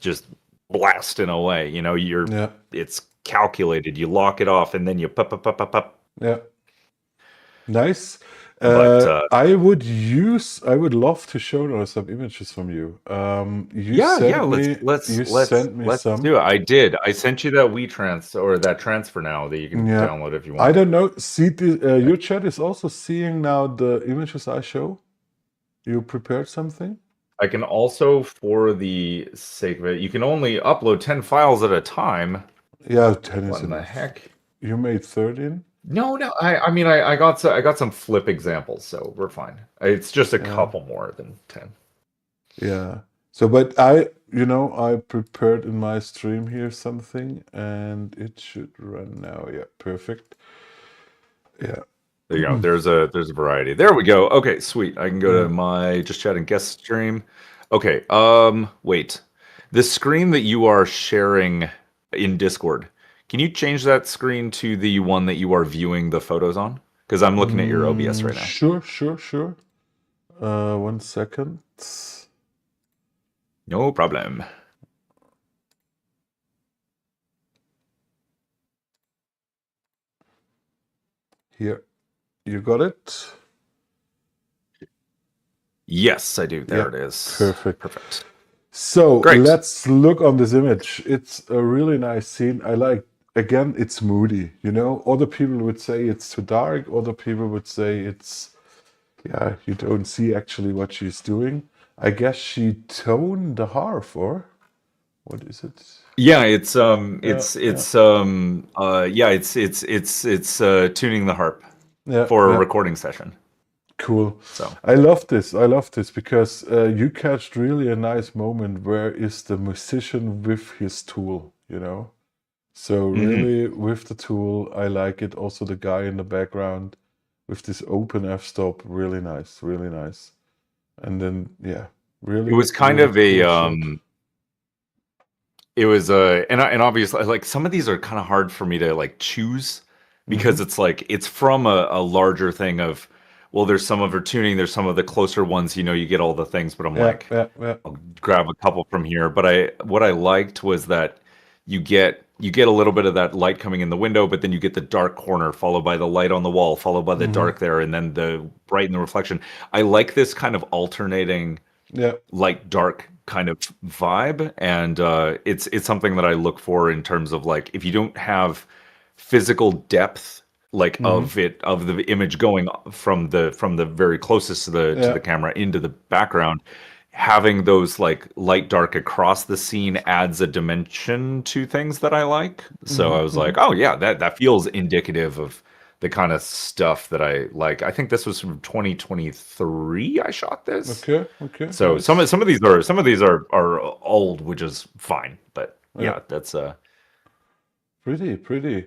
just blasting away. Yeah. It's calculated. You lock it off and then you pop pop pop pop pop. Yeah. Nice. But I would love to show now some images from you. You yeah, sent let's me let's you let's sent me let's some. do it. I did. I sent you that WeTrans or that transfer now that you can Yeah. download if you I want. don't know. See, your chat is also seeing now the images I show. You prepared something? I can also, for the sake of it, you can only upload 10 files at a time. Yeah, 10 is What in the enough. heck? You made 13? No. I mean, I got some flip examples, so we're fine. It's just a Yeah. couple more than 10. Yeah. So, but I prepared in my stream here something, and it should run now. Yeah, perfect. Yeah. There you go. There's a variety. There we go. Okay, sweet. I can go to my just chat and guest stream. Okay. Wait. The screen that you are sharing in Discord, can you change that screen to the one that you are viewing the photos on? Because I'm looking at your OBS right now. Sure. 1 second. No problem. Here. You got it? Yes, I do. There Yeah, it is. perfect. So Great. let's look on this image. It's a really nice scene. I like, again, it's moody. Other people would say it's too dark. Other people would say you don't see actually what she's doing. I guess she toned the harp, or what is it? Yeah, it's tuning the harp for a recording session. Cool. So I love this because you catched really a nice moment where is the musician with his tool, So really with the tool, I like it. Also the guy in the background with this open f-stop, really nice. And then really. It was kind of a it was and obviously like some of these are kind of hard for me to like choose because it's like it's from a larger thing of well, there's some of her tuning, there's some of the closer ones, you get all the things, but I'm Yeah, like, yeah, yeah. I'll grab a couple from here. But what I liked was that you get a little bit of that light coming in the window, but then you get the dark corner followed by the light on the wall, followed by the Mm-hmm. dark there, and then the bright in the reflection. I like this kind of alternating Yeah. light dark kind of vibe, and it's something that I look for in terms of like if you don't have physical depth like Mm-hmm. of the image going from the very closest to Yeah. the camera into the background, having those like light dark across the scene adds a dimension to things that I like. So Mm-hmm. I was Mm-hmm. like, oh yeah, that feels indicative of the kind of stuff that I like. I think this was from 2023 I shot this. Okay. Okay. So Nice. some of these are old, which is fine. But Yeah. yeah, that's Pretty, pretty.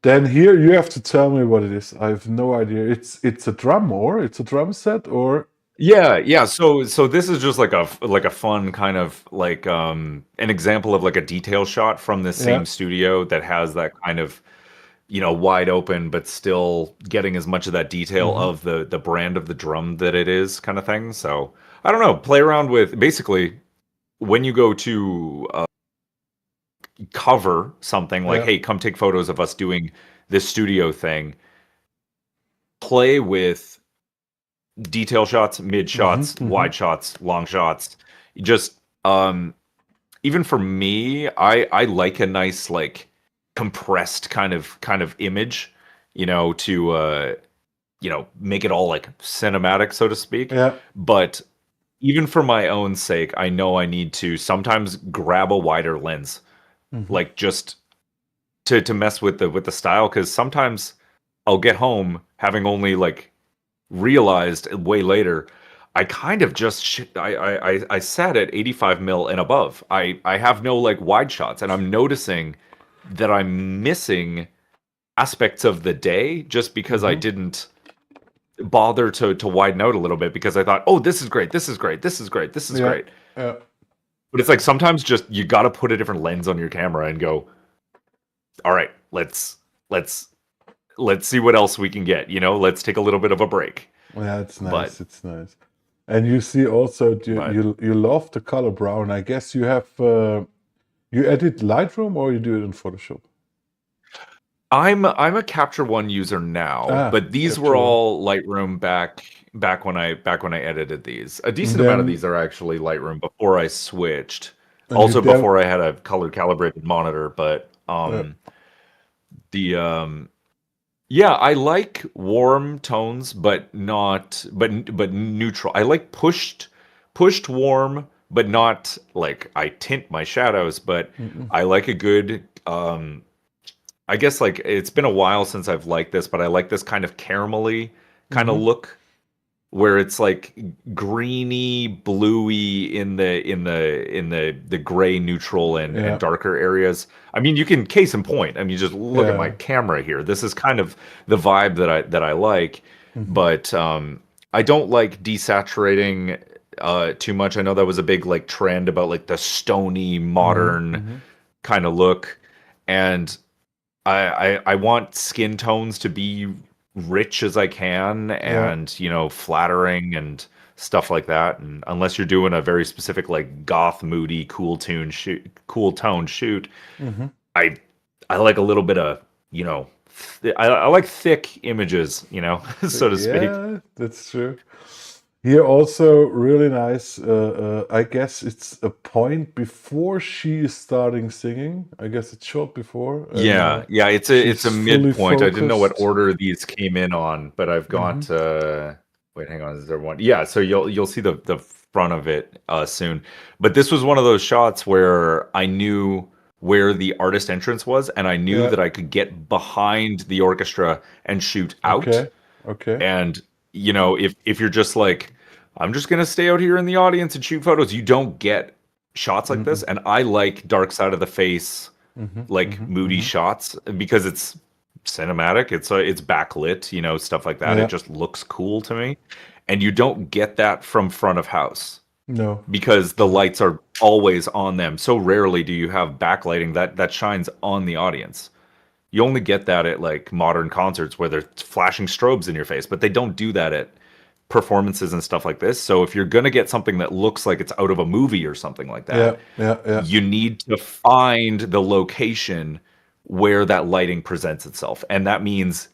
Then here you have to tell me what it is. I have no idea. It's a drum, or it's a drum set, or yeah. So this is just like a fun kind of like an example of like a detail shot from this yeah. same studio that has that kind of wide open but still getting as much of that detail Mm-hmm. of the brand of the drum that it is kind of thing. So I don't know, play around with basically when you go to cover something like, Yeah. hey, come take photos of us doing this studio thing, play with detail shots, mid Mm-hmm. shots, Mm-hmm. wide shots, long shots. Just even for me, I like a nice like compressed kind of image, to make it all like cinematic, so to speak. Yeah. But even for my own sake, I know I need to sometimes grab a wider lens, Mm-hmm. like just to mess with the style, because sometimes I'll get home having only like realized way later I kind of just I sat at 85 mil and above. I have no like wide shots, and I'm noticing that I'm missing aspects of the day just because I Mm-hmm. didn't bother to widen out a little bit, because I thought, oh, this is great, this is great, this is great, this is Yeah. great. Yeah. But it's like sometimes just you got to put a different lens on your camera and go, all right, let's see what else we can get. Let's take a little bit of a break. Yeah, it's But nice. It's nice. And you see also you but you love the color brown. I guess you have you edit Lightroom or you do it in Photoshop? I'm a Capture One user now, Ah, but these were Capture One. all Lightroom back when I edited these. A And decent amount of then these are actually Lightroom before I switched. and you Also then before I had a color calibrated monitor, but uh, the yeah, I like warm tones, but not but neutral. I like pushed warm, but not like I tint my shadows, but mm-mm, I like a good I guess like it's been a while since I've liked this, but I like this kind of caramelly kind of mm-hmm, look where it's like greeny, bluey in the gray, neutral, and yeah, darker areas. I mean, you can case in point. I mean, just look at my yeah, camera here. This is kind of the vibe that I like, mm-hmm, but I don't like desaturating too much. I know that was a big like trend about like the stony, mm-hmm, modern mm-hmm, kind of look, and I want skin tones to be rich as I can, yeah, and flattering and stuff like that. And unless you're doing a very specific like goth, moody, cool tone shoot, mm-hmm. I I like a little bit of I like thick images, so to speak. Yeah, that's true. Here also really nice. I guess it's a point before she is starting singing. I guess it's short before, and Yeah, it's she's a fully midpoint. I didn't know what focused. order these came in on, but I've Mm-hmm. got wait, hang on, is there one? Yeah, so you'll see the front of it soon. But this was one of those shots where I knew where the artist entrance was, and I knew Yeah. that I could get behind the orchestra and shoot out. Okay. Okay. And if you're just like, I'm just gonna stay out here in the audience and shoot photos, you don't get shots like Mm-hmm. this. And I like dark side of the face, Mm-hmm. like Mm-hmm. moody Mm-hmm. shots, because it's cinematic. It's backlit, stuff like that. It Yeah. just looks cool to me. And you don't get that from front of house No. because the No. lights are always on them. So rarely do you have backlighting that shines on the audience. You only get that at like modern concerts where they're flashing strobes in your face, but they don't do that at performances and stuff like this. So if you're gonna get something that looks like it's out of a movie or something like Yeah, that, yeah, yeah, you need to find the location where that lighting presents itself, and that means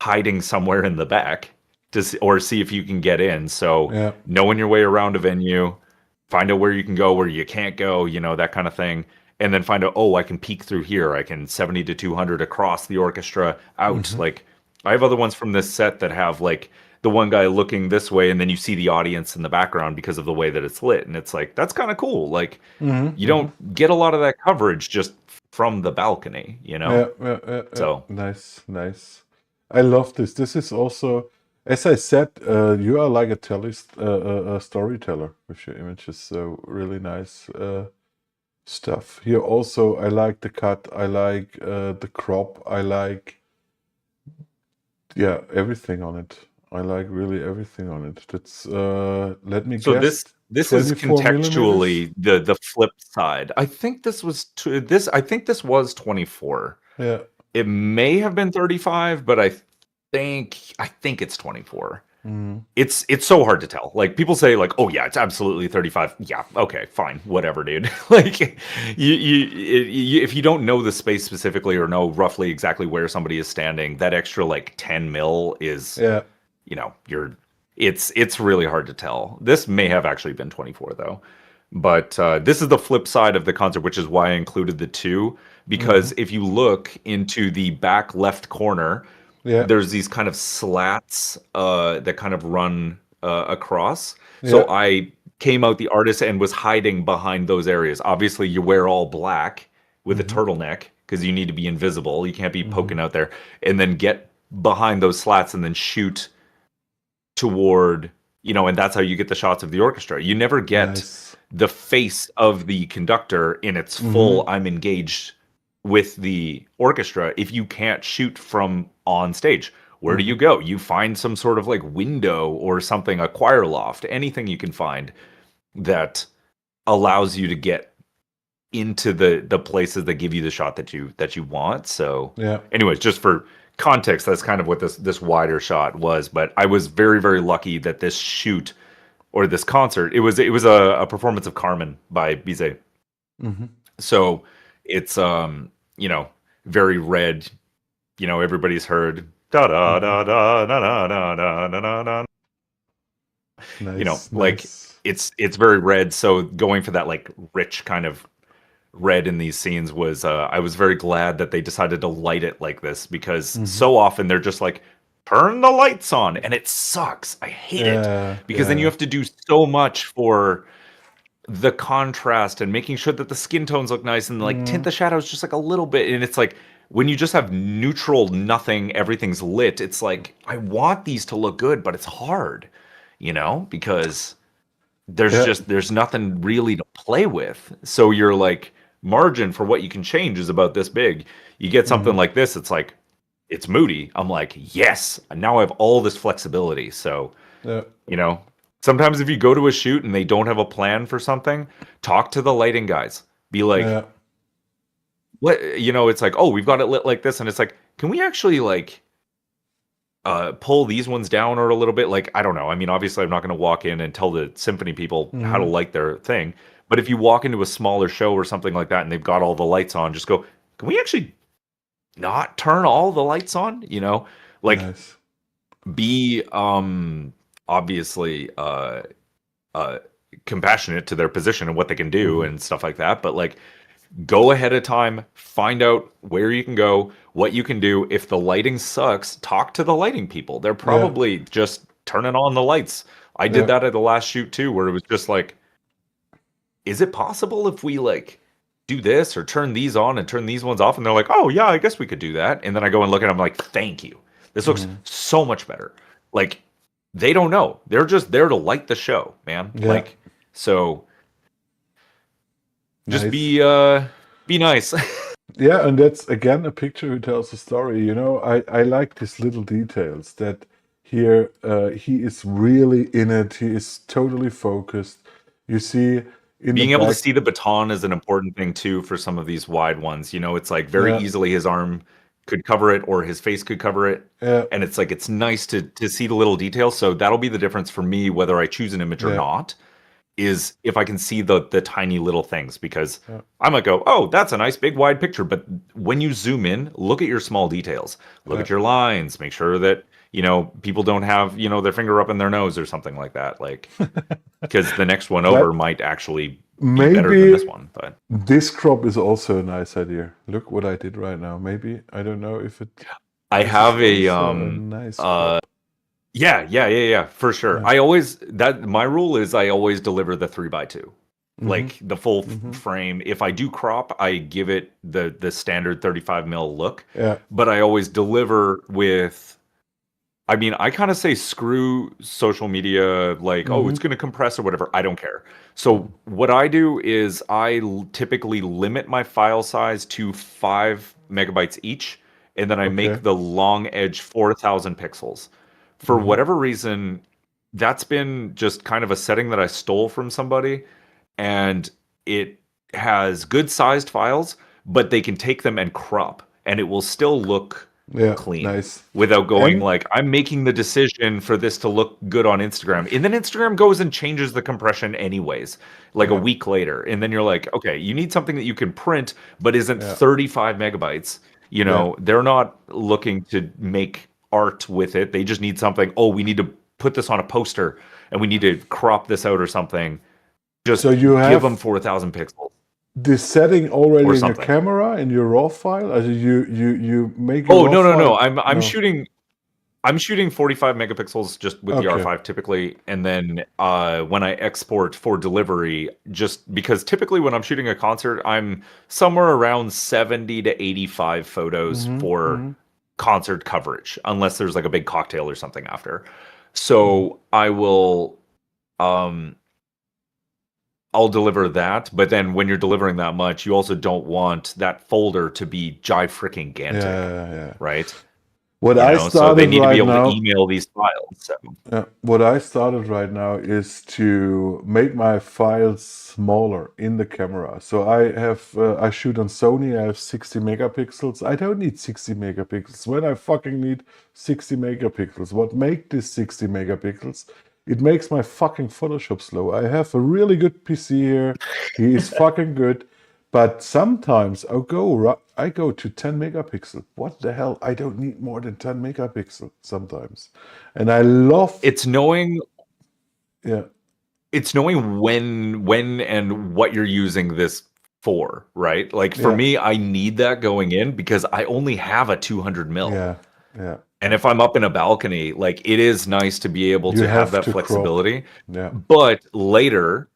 hiding somewhere in the back to see, or see if you can get in. So yeah. knowing your way around a venue, find out where you can go, where you can't go, you know, that kind of thing. And then find out, oh, I can peek through here. I can 70 to 200 across the orchestra out. Hmm. Like I have other ones from this set that have like the one guy looking this way and then you see the audience in the background because of the way that it's lit. And it's like, that's kind of cool. Like Hmm. you Hmm. don't get a lot of that coverage just from the balcony, you know? Yeah, yeah, yeah, yeah. So Nice, nice. I love this. This is also, as I said, you are like a storyteller with your images. So really nice stuff. Here also, I like the cut. I like the crop. I like, yeah, everything on it. I like really everything on it. That's let me So guess, this is 24 millimeters. contextually the flip side. I think this was I think this was 24. Yeah. It may have been 35, but I think it's 24. Mm. It's so hard to tell. Like people say like, "Oh yeah, it's absolutely 35." Yeah, okay, fine. Whatever, dude. Like if you don't know the space specifically or know roughly exactly where somebody is standing, that extra like 10 mil is, Yeah. you know, it's really hard to tell. This may have actually been 24 though. But this is the flip side of the concert, which is why I included the two. Hmm. Because if you look into the back left corner, Yeah. there's these kind of slats that kind of run across. Yeah. So I came out the artist and was hiding behind those areas. Obviously, you wear all black with a Hmm. turtleneck because you need to be invisible. You can't be Hmm. poking out there. And then get behind those slats and then shoot toward, you know, and that's how you get the shots of the orchestra. You never get Nice. the face of the conductor in its Hmm. full I'm engaged with the orchestra if you can't shoot from on stage. Where do Hmm. you go? You find some sort of like window or something, a choir loft, anything you can find that allows you to get into the places that give you the shot that you want. So Yeah. anyways, just for context, that's kind of what this wider shot was. But I was very, very lucky that this shoot or this concert, it was a performance of Carmen by Bizet. Hmm. So it's you know, very red, you know, everybody's heard da da Hmm. da da da da da da da da da. You know, Nice. like Nice. it's very red. So going for that like rich kind of red in these scenes was I was very glad that they decided to light it like this because Hmm. so often they're just like turn the lights on and it sucks. I hate it Yeah. because then you Yeah. have to do so much for the contrast and making sure that the skin tones look nice and like tint Mm. the shadows just like a little bit, and it's like when you just have neutral nothing, everything's lit, it's like I want these to look good but it's hard, you know, because Yeah. there's nothing really to play with. So your like margin for what you can change is about this big. You get something Hmm. like this, it's like it's moody. I'm like, yes, now I have all this flexibility. So, Yeah. you know, sometimes if you go to a shoot and they don't have a plan for something, talk to the lighting guys. Be like, Yeah. what, you know, it's like, oh, we've got it lit like this, and it's like, can we actually like pull these ones down or a little bit? Like, I don't know. I mean, obviously, I'm not going to walk in and tell the symphony people how to Hmm. light their thing. But if you walk into a smaller show or something like that and they've got all the lights on, just go, can we actually not turn all the lights on? You know, like Nice. be obviously uh compassionate to their position and what they can do Hmm. and stuff like that. But like go ahead of time, find out where you can go, what you can do. If the lighting sucks, talk to the lighting people. They're Yeah. probably just turning on the lights. I did Yeah. that at the last shoot too, where it was just like, is it possible if we like do this or turn these on and turn these ones off? And they're like, oh yeah, I guess we could do that. And then I go and look at them like, thank you. This looks Hmm. so much better. Like they don't know. They're just there to light the show, man. Yeah. Like so just Nice. be nice. Yeah, and that's again a picture who tells a story. You know, I like these little details that here he is really in it. He is totally focused. You see in the Being able to back. see the baton is an important thing too for some of these wide ones. You know, it's like very Yeah. easily his arm could cover it or his face could cover it. Yeah. And it's like it's nice to see the little details. So that'll be the difference for me whether I choose an image or Yeah. not, is if I can see the tiny little things, because Yeah. I might go, oh, that's a nice big wide picture, but when you zoom in, look at your small details. Look Yeah. at your lines, make sure that, you know, people don't have, you know, their finger up in their nose or something like that, like, because the next one over That might actually be better than this maybe one. But this crop is also a nice idea. Look what I did right now. Maybe I don't know if it. I This is have a also a nice crop. yeah, for sure. Yeah. I always, that my rule is I always deliver the 3x2. Mhm. Like the full Mhm. frame. If I do crop, I give it the standard 35 mil look, Yeah. but I always deliver with, I mean, I kind of say screw social media, like, oh, it's Mhm. going to compress or whatever. I don't care. So what I do is I typically limit my file size to 5 megabytes each, and then I Okay. make the long edge 4,000 pixels. For Mhm. whatever reason, that's been just kind of a setting that I stole from somebody, and it has good sized files, but they can take them and crop, and it will still look Yeah. clean Nice. without going And like, I'm making the decision for this to look good on Instagram. And then Instagram goes and changes the compression anyways, like a yeah. week later. And then you're like, okay, you need something that you can print, but isn't Yeah. 35 megabytes. You Yeah. know, they're not looking to make art with it. They just need something. Oh, we need to put this on a poster and we need to crop this out or something. Just So you give them have 4,000 pixels this setting or already in your something. camera in your raw file? You make a Oh, raw no. file? I'm No. shooting 45 megapixels just with the Okay. R5 typically, and then when I export for delivery, just because typically when I'm shooting a concert, I'm somewhere around 70 to 85 photos Mhm. for Mhm. concert coverage, unless there's like a big cocktail or something after. Mhm. So um I'll deliver that, but then when you're delivering that much, you also don't want that folder to be gigantic, Yeah. right? What You I know, so they started need to be right able to now, email these files. So what I started right now is to make my files smaller in the camera. So I shoot on Sony. I have 60 megapixels. I don't need 60 megapixels. When I fucking need 60 megapixels, what make this 60 megapixels? It makes my fucking Photoshop slow. I have a really good PC here. He is fucking good. But sometimes I go to 10 megapixel. What the hell? I don't need more than 10 megapixel sometimes. And I love, it's knowing yeah, when and what you're using this for, right? Like for yeah, me, I need that going in because I only have a 200 mil. yeah, yeah. And if I'm up in a balcony, like it is nice to be able You to have have that to crop. flexibility. Yeah. But later,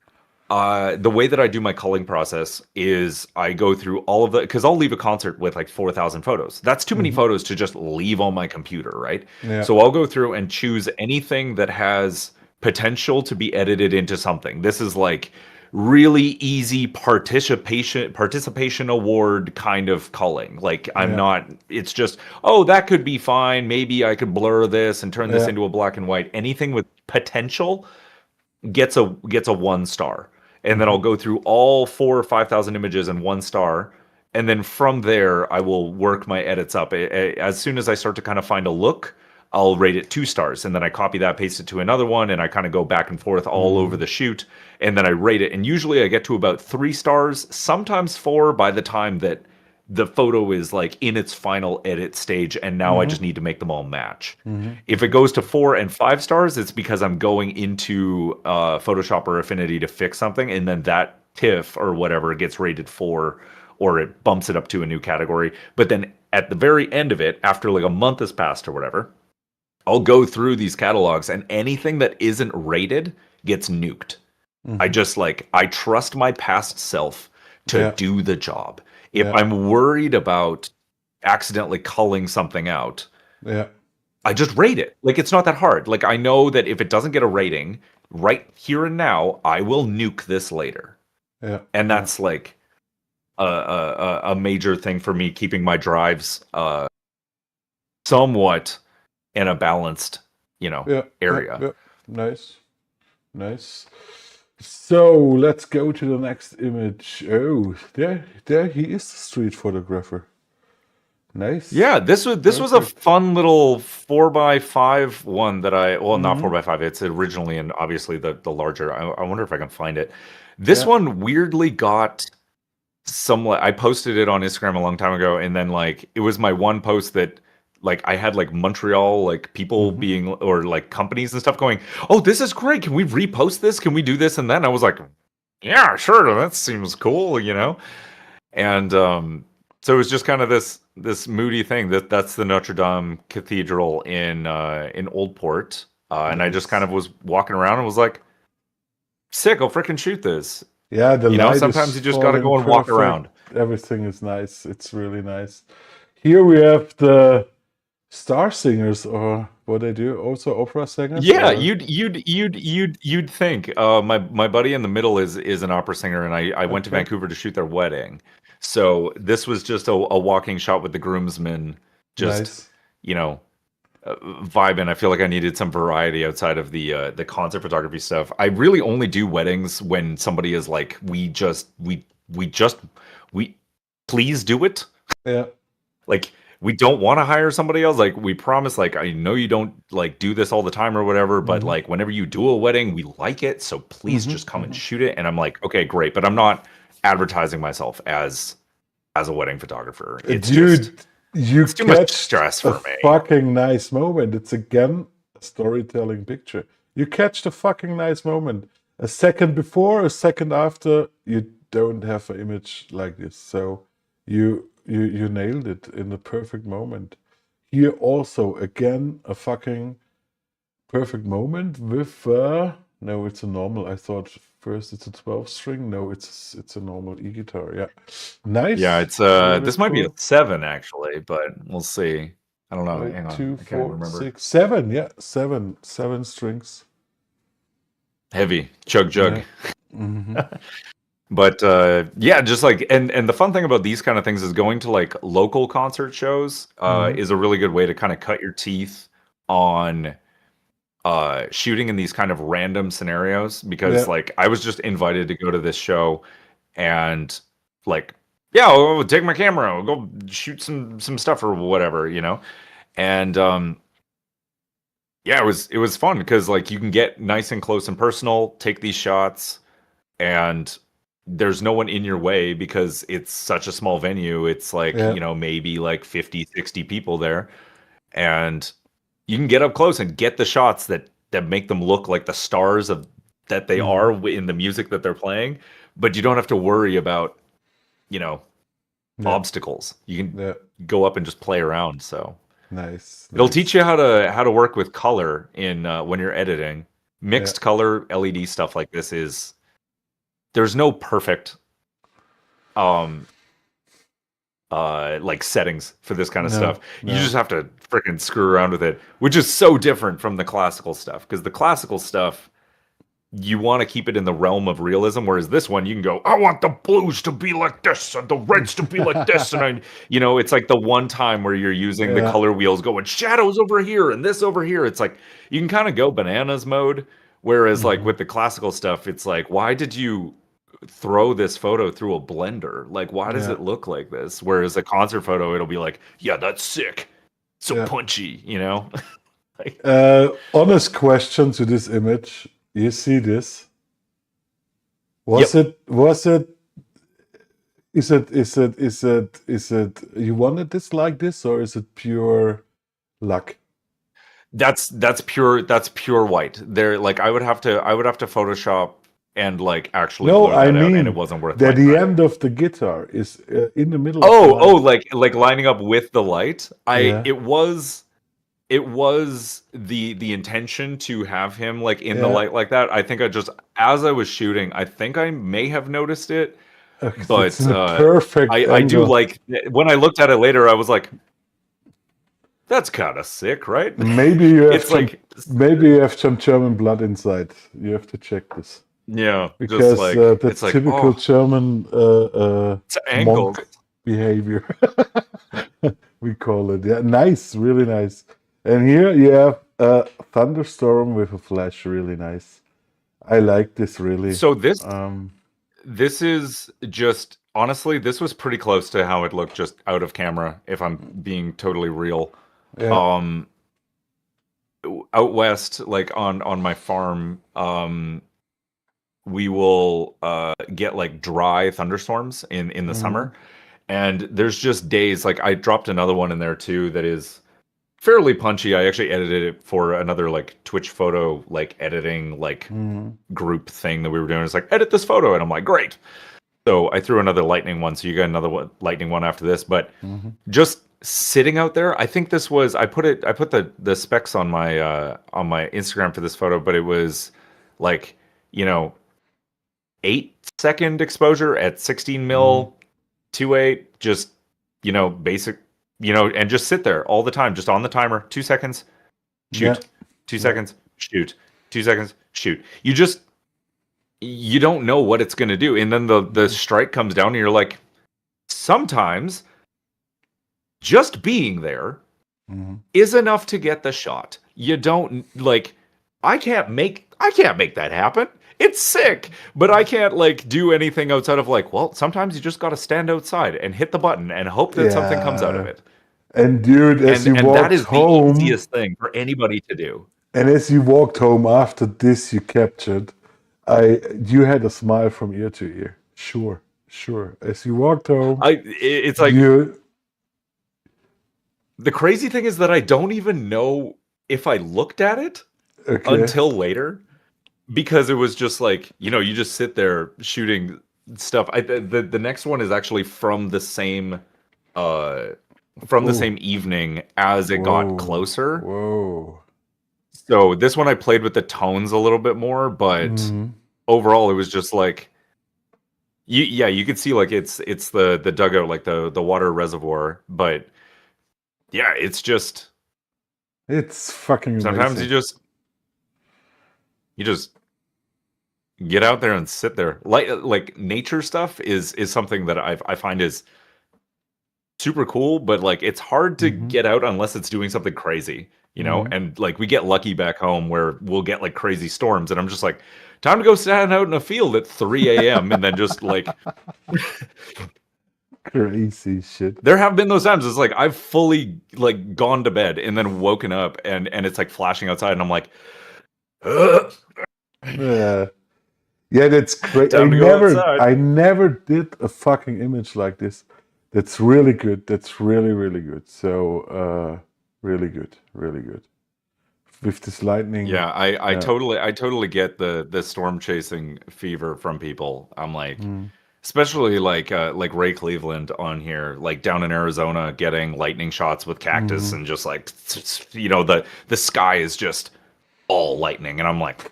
the way that I do my culling process is I go through all of the, because I'll leave a concert with like 4,000 photos. That's too many Hmm. photos to just leave on my computer, right? Yeah. So I'll go through and choose anything that has potential to be edited into something. This is like really easy participation award kind of culling. Like I'm Yeah. not, it's just, oh, that could be fine. Maybe I could blur this and turn this Yeah. into a black and white. Anything with potential gets a 1 star, and then I'll Hmm. go through all 4 or 5,000 images in 1 star, and then from there I will work my edits up. As soon as I start to kind of find a look, I'll rate it 2 stars, and then I copy that, paste it to another one, and I kind of go back and forth all over Hmm. the shoot, and then I rate it. And usually I get to about 3 stars, sometimes 4 by the time that the photo is like in its final edit stage, and now I just Hmm. need to make them all match. Hmm. If it goes to 4 and 5 stars, it's because I'm going into Photoshop or Affinity to fix something, and then that TIFF or whatever gets rated 4, or it bumps it up to a new category. But then at the very end of it, after like a month has passed or whatever, I'll go through these catalogs, and anything that isn't rated gets nuked. Hmm. I trust my past self to Yeah. do the job. If Yeah. I'm worried about accidentally culling something out, Yeah. I just rate it. Like it's not that hard. Like I know that if it doesn't get a rating right here and now, I will nuke this later. Yeah. And Yeah. that's like a major thing for me, keeping my drives somewhat in a balanced, Yeah. Yeah. area. Yeah. Nice. Nice. So let's go to the next image. Oh, there he is, the street photographer. Nice. Yeah, this was a Perfect. fun little 4x5 one that not Mm-hmm. 4x5. It's originally and obviously the larger. I wonder if I can find it. This Yeah. one weirdly got some. I posted it on Instagram a long time ago, and then like it was my one post that like I had like Montreal like people Mm-hmm. being or like companies and stuff going, "Oh, this is great. Can we repost this? Can we do this?" And then I was like, "Yeah, sure. That seems cool," you know. And so it was just kind of this moody thing. That's the Notre Dame Cathedral in Old Port, and I just kind Nice. of was walking around and was like, "Sick! I'll freaking shoot this." Yeah, the You know, light sometimes is you just got to falling go and walk perfect. around. Everything is nice. It's really nice. Here we have the star singers, or what they do, also opera singers, Yeah, or you'd think. My buddy in the middle is an opera singer, and I went to okay, Vancouver to shoot their wedding. So this was just a walking shot with the groomsmen, just nice. you know, vibing. I feel like I needed some variety outside of the concert photography stuff. I really only do weddings when somebody is like, we please do it. Yeah. Like we don't want to hire somebody else. Like we promise. Like I know you don't like do this all the time or whatever, but Mm-hmm. like whenever you do a wedding, we like it. So please Mm-hmm. just come and Mm-hmm. shoot it. And I'm like, okay, great. But I'm not advertising myself as a wedding photographer. It's just Dude, you it's too much catched stress a for me. fucking nice moment. It's again a storytelling picture. You catched a fucking nice moment. A second before, a second after, you don't have an image like this. So you nailed it in the perfect moment. Here also again a fucking perfect moment with no, it's a normal. I thought first it's a 12 string. No, it's a normal E guitar. Yeah. Yeah, Nice. it's Really this might be a cool. 7 actually, but we'll see. I don't know. Wait, Hang on. two, I can't four, remember. six, seven. Yeah, seven strings. Heavy chug jug. Yeah. Hmm. But yeah, just like and the fun thing about these kind of things is going to like local concert shows Hmm. is a really good way to kind of cut your teeth on shooting in these kind of random scenarios because Yeah. like I was just invited to go to this show and like yeah, I'll take my camera, I'll go shoot some stuff or whatever, you know. And yeah, it was fun because like you can get nice and close and personal, take these shots, and there's no one in your way because it's such a small venue. It's like, Yeah. you know, maybe like 50, 60 people there. And you can get up close and get the shots that make them look like the stars of that they Hmm. are in the music that they're playing, but you don't have to worry about, you know, Yeah. obstacles. You can Yeah. go up and just play around. So Nice. it'll teach Nice. you how to work with color in when you're editing. Yeah. Mixed color LED stuff like this is there's no perfect um like settings for this kind of stuff. No. You just No. have to freaking screw around with it, which is so different from the classical stuff because the classical stuff you want to keep it in the realm of realism, whereas this one you can go, I want the blues to be like this and the reds to be like this, and it's like the one time where you're using the Yeah. color wheels going shadows over here and this over here. It's like you can kind of go bananas mode, whereas like Hmm. with the classical stuff, it's like why did you throw this photo through a blender? Like why does Yeah. it look like this? Whereas a concert photo, it'll be like, yeah, that's sick, so Yeah. punchy, you know. Like, Honest question to this image. You see this? Was yep. it? Was it? Is it? Is it? Is it? Is it? You wanted this like this, or is it pure luck? That's pure white. There like I would have to Photoshop and like actually No, blur I that out and it mean wasn't worth my that the time. end of the guitar is in the middle of the Oh, light. like lining up with the light. I Yeah. it was the intention to have him like in the Yeah. light like that. I think I just as I was shooting, I think I may have noticed it, It's but in a perfect I do angle. like when I looked at it later, I was like, that's kind of sick, right? Maybe you have It's some. like Maybe you have some German blood inside. You have to check this yeah, just because like it's that's like typical oh, German it's angles. monk behavior. We call it. Yeah, nice, really nice. And here you have a thunderstorm with a flash. Really nice. I like this really. So this Um, this is just honestly, this was pretty close to how it looked just out of camera, if I'm being totally real. Yeah. Um, out west, like on my farm, we will get like dry thunderstorms in the summer, and there's just days like I dropped another one in there too that is fairly punchy. I actually edited it for another like Twitch photo like editing like group thing that we were doing. It's like edit this photo, and I'm like great. So I threw another lightning one. So you got another one, lightning one after this. But just sitting out there, I think this was I put the specs on my Instagram for this photo, but it was like, you know, 8-second exposure at 16 mil 2.8, just, you know, basic, you know, and just sit there all the time, just on the timer, 2 seconds, shoot, Yeah. 2 seconds, shoot, 2 seconds, shoot. You don't know what it's going to do. And then the strike comes down and you're like, sometimes just being there is enough to get the shot. You don't like, I can't make that happen. It's sick, but I can't like do anything outside of like, well, sometimes you just got to stand outside and hit the button and hope that something comes out of it. And dude, as you And walked that is home, the easiest thing for anybody to do. and as you walked home after this, you captured. You had a smile from ear to ear. Sure. As you walked home, It's like you. the crazy thing is that I don't even know if I looked at it until later, because it was just like, you know, you just sit there shooting stuff. The next one is actually from the same same evening as it got closer. Whoa. So this one I played with the tones a little bit more, but overall it was just like you could see like it's the dugout, like the water reservoir, but yeah, it's fucking amazing. sometimes you just get out there and sit there. Like nature stuff is something that I find is super cool, but like it's hard to get out unless it's doing something crazy, you know? And like we get lucky back home where we'll get like crazy storms, and I'm just like, time to go stand out in a field at 3 a.m. and then just like crazy shit. There have been those times it's like I've fully like gone to bed and then woken up and it's like flashing outside and I'm like, ugh. Yeah, that's great. I never did a fucking image like this. That's really good. That's really, really good. So really good. With this lightning. Yeah, I totally get the storm chasing fever from people. I'm like, especially like Ray Cleveland on here, like down in Arizona, getting lightning shots with cactus and just like, you know, the sky is just all lightning, and I'm like,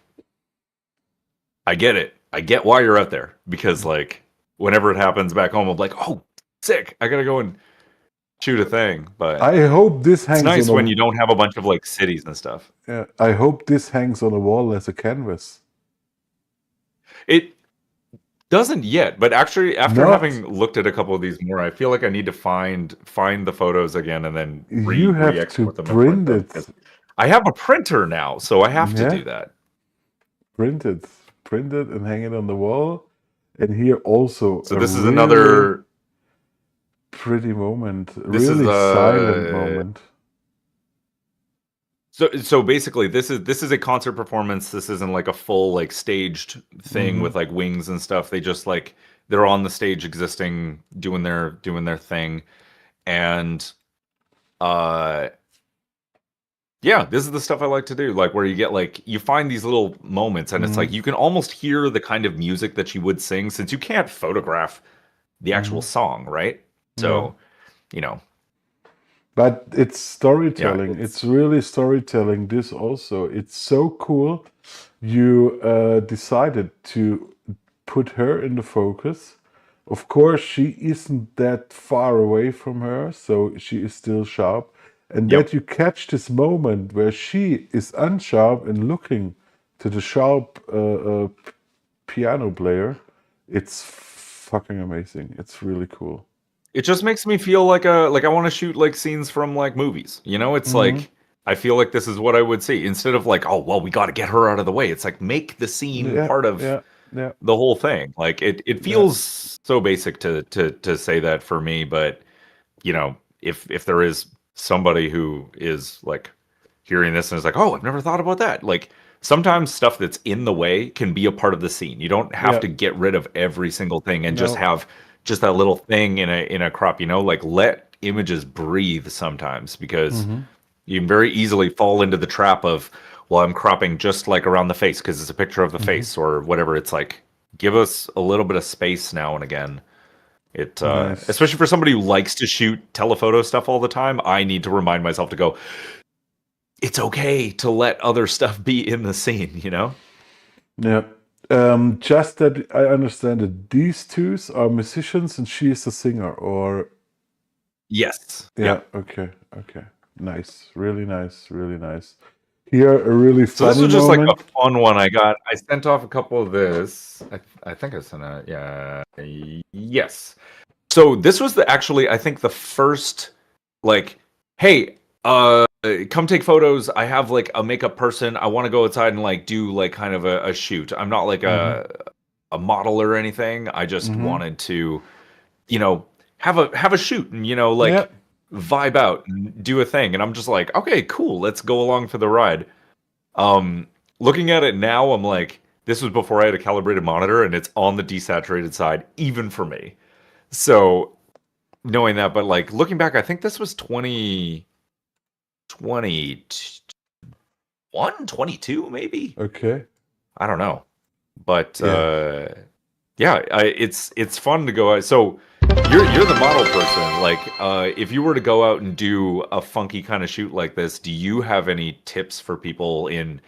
I get it. I get why you're out there, because like whenever it happens back home, I'm like, oh, sick. I gotta go and shoot a thing. But I hope this hangs. It's nice when you don't have a bunch of like cities and stuff. Yeah, I hope this hangs on a wall as a canvas. It doesn't yet, but actually, after having looked at a couple of these more, I feel like I need to find the photos again and then you have to print it. I have a printer now, so I have to do that. Print it and hang it on the wall. And here also, so this is another pretty moment. This really is a silent moment. So basically, this is a concert performance. This isn't like a full like staged thing with like wings and stuff. They just like they're on the stage existing, doing their thing, and yeah, this is the stuff I like to do. Like where you get like you find these little moments, and it's like you can almost hear the kind of music that you would sing, since you can't photograph the actual song, right? So, you know. But it's storytelling. Yeah, it's really storytelling. This also, it's so cool. You decided to put her in the focus. Of course, she isn't that far away from her, so she is still sharp. And that you catch this moment where she is unsharp and looking to the sharp piano player, it's fucking amazing. It's really cool. It just makes me feel like I want to shoot like scenes from like movies. You know, it's like I feel like this is what I would see, instead of like, oh well, we got to get her out of the way. It's like make the scene part of Yeah. the whole thing. Like it Yeah. feels so basic to say that for me, but you know, if there is somebody who is like hearing this and is like, oh, I've never thought about that. Like sometimes stuff that's in the way can be a part of the scene. You don't have Yeah. to get rid of every single thing and just No. have just that little thing in a crop, you know, like let images breathe sometimes because Mm-hmm. you can very easily fall into the trap of, well, I'm cropping just like around the face because it's a picture of the Mm-hmm. face or whatever. It's like, give us a little bit of space now and again. It, Nice. especially for somebody who likes to shoot telephoto stuff all the time, I need to remind myself to go, it's okay to let other stuff be in the scene, you know? Yeah. Just that I understand that these two are musicians and she is a singer, or Yes. yeah, Yeah. okay, okay. Nice. Really nice, really nice. Here, a really So this funny was just like a moment. fun one I got. I sent off a couple of this. I think I sent it. Yeah. Yes. So this was actually I think the first like, hey, come take photos. I have like a makeup person. I want to go outside and like do like kind of a shoot. I'm not like Mm-hmm. a model or anything. I just Mm-hmm. wanted to, you know, have a shoot and Yeah. like vibe out and do a thing. And I'm just like, okay, cool. Let's go along for the ride. Um, Looking at it now, I'm like, this was before I had a calibrated monitor, and it's on the desaturated side, even for me. So knowing that, but like looking back, I think this was 2021, 22, maybe. Okay. I don't know, but Yeah. yeah, it's fun to go out. So you're the model person. Like, if you were to go out and do a funky kind of shoot like this, do you have any tips for people in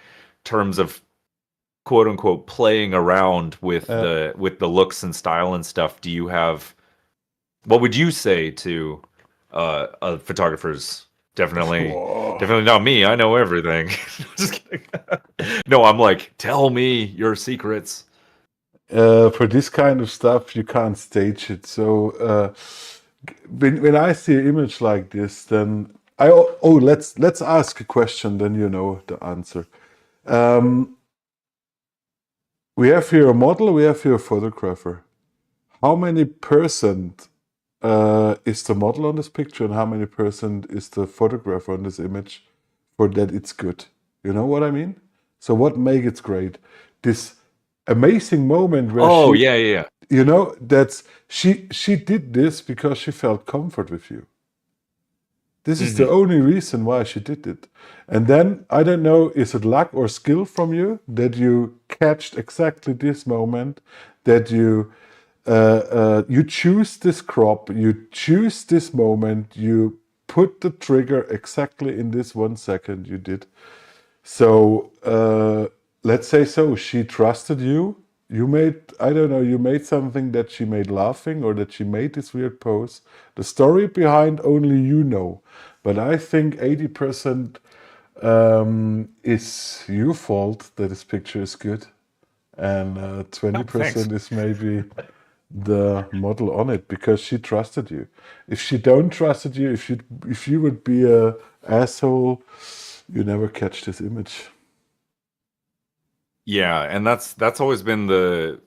terms of quote unquote playing around Uh, with the looks and style and stuff? Do you have what would you say to photographers? whoa. Definitely not me. I know everything. Just kidding. No, I'm like, tell me your secrets. For this kind of stuff, you can't stage it. So when I see an image like this, then let's ask a question. Then you know the answer. Um, we have here a model. We have here a photographer. How many percent is the model on this picture, and how many percent is the photographer on this image for that it's good? You know what I mean? So what makes it great? This amazing moment where Oh she, yeah, yeah, yeah. you know, that's she did this because she felt comfort with you. This is the Hmm. only reason why she did it. And then I don't know, is it luck or skill from you that you catched exactly this moment, that you choose this crop, you choose this moment, you put the trigger exactly in this 1 second you did. So let's say so. She trusted you. You made, I don't know, you made something that she made laughing or that she made this weird pose. The story behind only you know. But I think 80% is your fault that this picture is good. And Oh, thanks. 20% is maybe the model on it because she trusted you. If she don't trusted you, if you would be a asshole, you never catch this image. Yeah, and that's always been the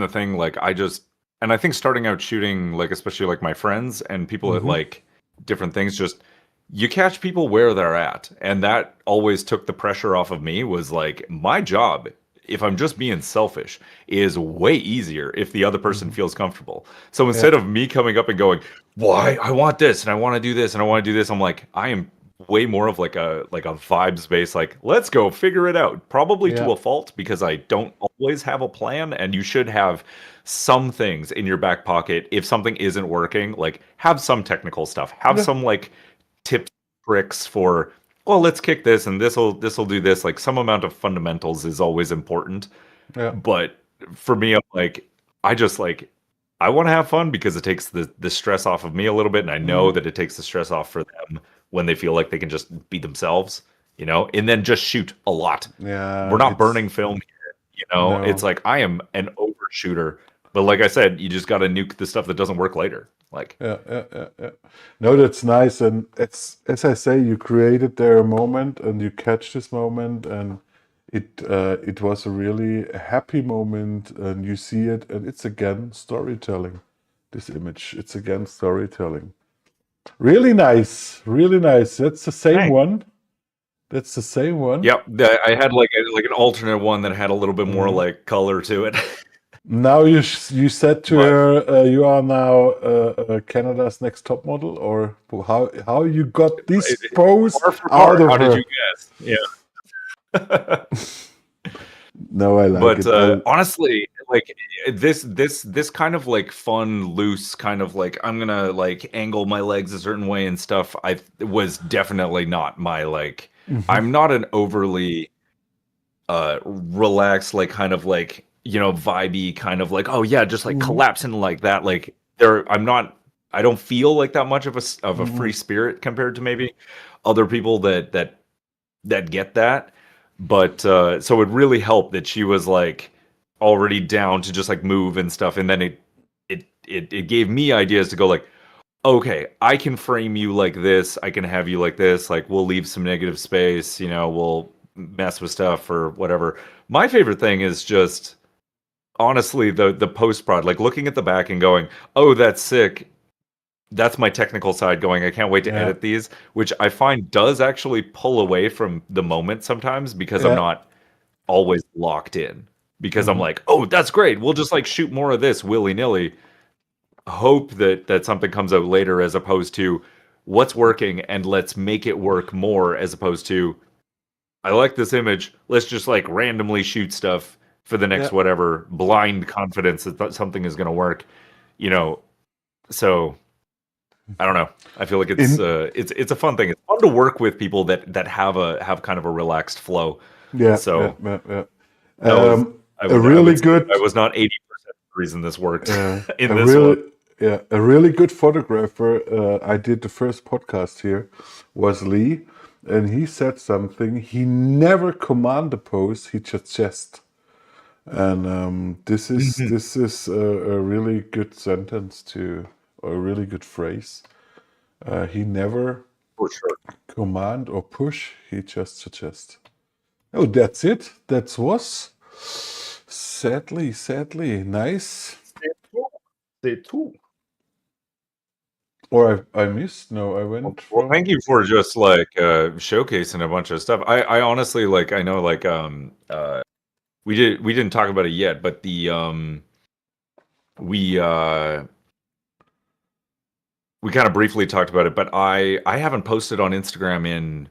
thing. Like I just and I think starting out shooting, like especially like my friends and people that Mm-hmm. like different things, just you catch people where they're at, and that always took the pressure off of me. Was like my job, if I'm just being selfish, is way easier if the other person Mm-hmm. feels comfortable. So Yeah, instead of me coming up and going, why I want this and I want to do this and I want to do this, I'm like, I am way more of like a vibes based, like let's go figure it out, probably yeah, to a fault because I don't always have a plan, and you should have some things in your back pocket if something isn't working. Like have some technical stuff, have yeah, some like tips, tricks for, well, let's kick this and this'll do this. Like some amount of fundamentals is always important. yeah. But for me, I'm like, I just like, I want to have fun because it takes the stress off of me a little bit, and I know Mm-hmm. that it takes the stress off for them when they feel like they can just be themselves, you know, and then just shoot a lot. We're Yeah, not it's burning film here, you know. It's no. like I am an overshooter, but like I said, you just got to nuke the stuff that doesn't work later. Like, Yeah, yeah, yeah, yeah. No, that's nice. And it's, as I say, you created there a moment and you catch this moment. And it was a really happy moment, and you see it, and it's again storytelling. This image, it's again storytelling. Really nice, really nice. That's the same Thanks. one. That's the same one. Yep, I had like an alternate one that had a little bit more like color to it. Now you said to But her, you are now Canada's next top model, or how you got this pose bar for out bar, of how did her? you guess? Yeah. No, I like But it. honestly, like this kind of like fun, loose kind of like I'm gonna like angle my legs a certain way and stuff. I was definitely not my like. Mhm. I'm not an overly relaxed, like kind of like vibey kind of like oh yeah, just like Mhm. collapsing like that. Like there, I'm not. I don't feel like that much of a free Mhm. spirit compared to maybe other people that get that. But so it really helped that she was like already down to just like move and stuff, and then it gave me ideas to go like, okay, I can frame you like this, I can have you like this, like we'll leave some negative space, we'll mess with stuff or whatever. My favorite thing is just honestly the post prod, like looking at the back and going, oh, that's sick. That's my technical side going, I can't wait to Yeah, edit these, which I find does actually pull away from the moment sometimes because I'm yeah. not always locked in. Because I'm Mhm. like, oh, that's great. We'll just like shoot more of this willy nilly. Hope that something comes out later as opposed to what's working and let's make it work more as opposed to I like this image. Let's just like randomly shoot stuff for the next Yeah. whatever blind confidence that something is going to work. You know, so I don't know. I feel like In it's a fun thing. It's fun to work with people that have kind of a relaxed flow. Yeah, yeah, So yeah, yeah. that was A I really would say good I was not 80% the reason this worked in a this one. really yeah, a really good photographer. I did the first podcast here was Lee, and he said something. He never command a pose. He just. And Mhm. this is a really good sentence to, or a really good phrase. He never For sure. command or push. He just suggest. Oh, that's it. That was sadly nice. C'est tout. Or I missed. No, I went Well, thank from. you for just like showcasing a bunch of stuff. I honestly like I know like we didn't talk about it yet, but we uh we kind of briefly talked about it, but I haven't posted on Instagram in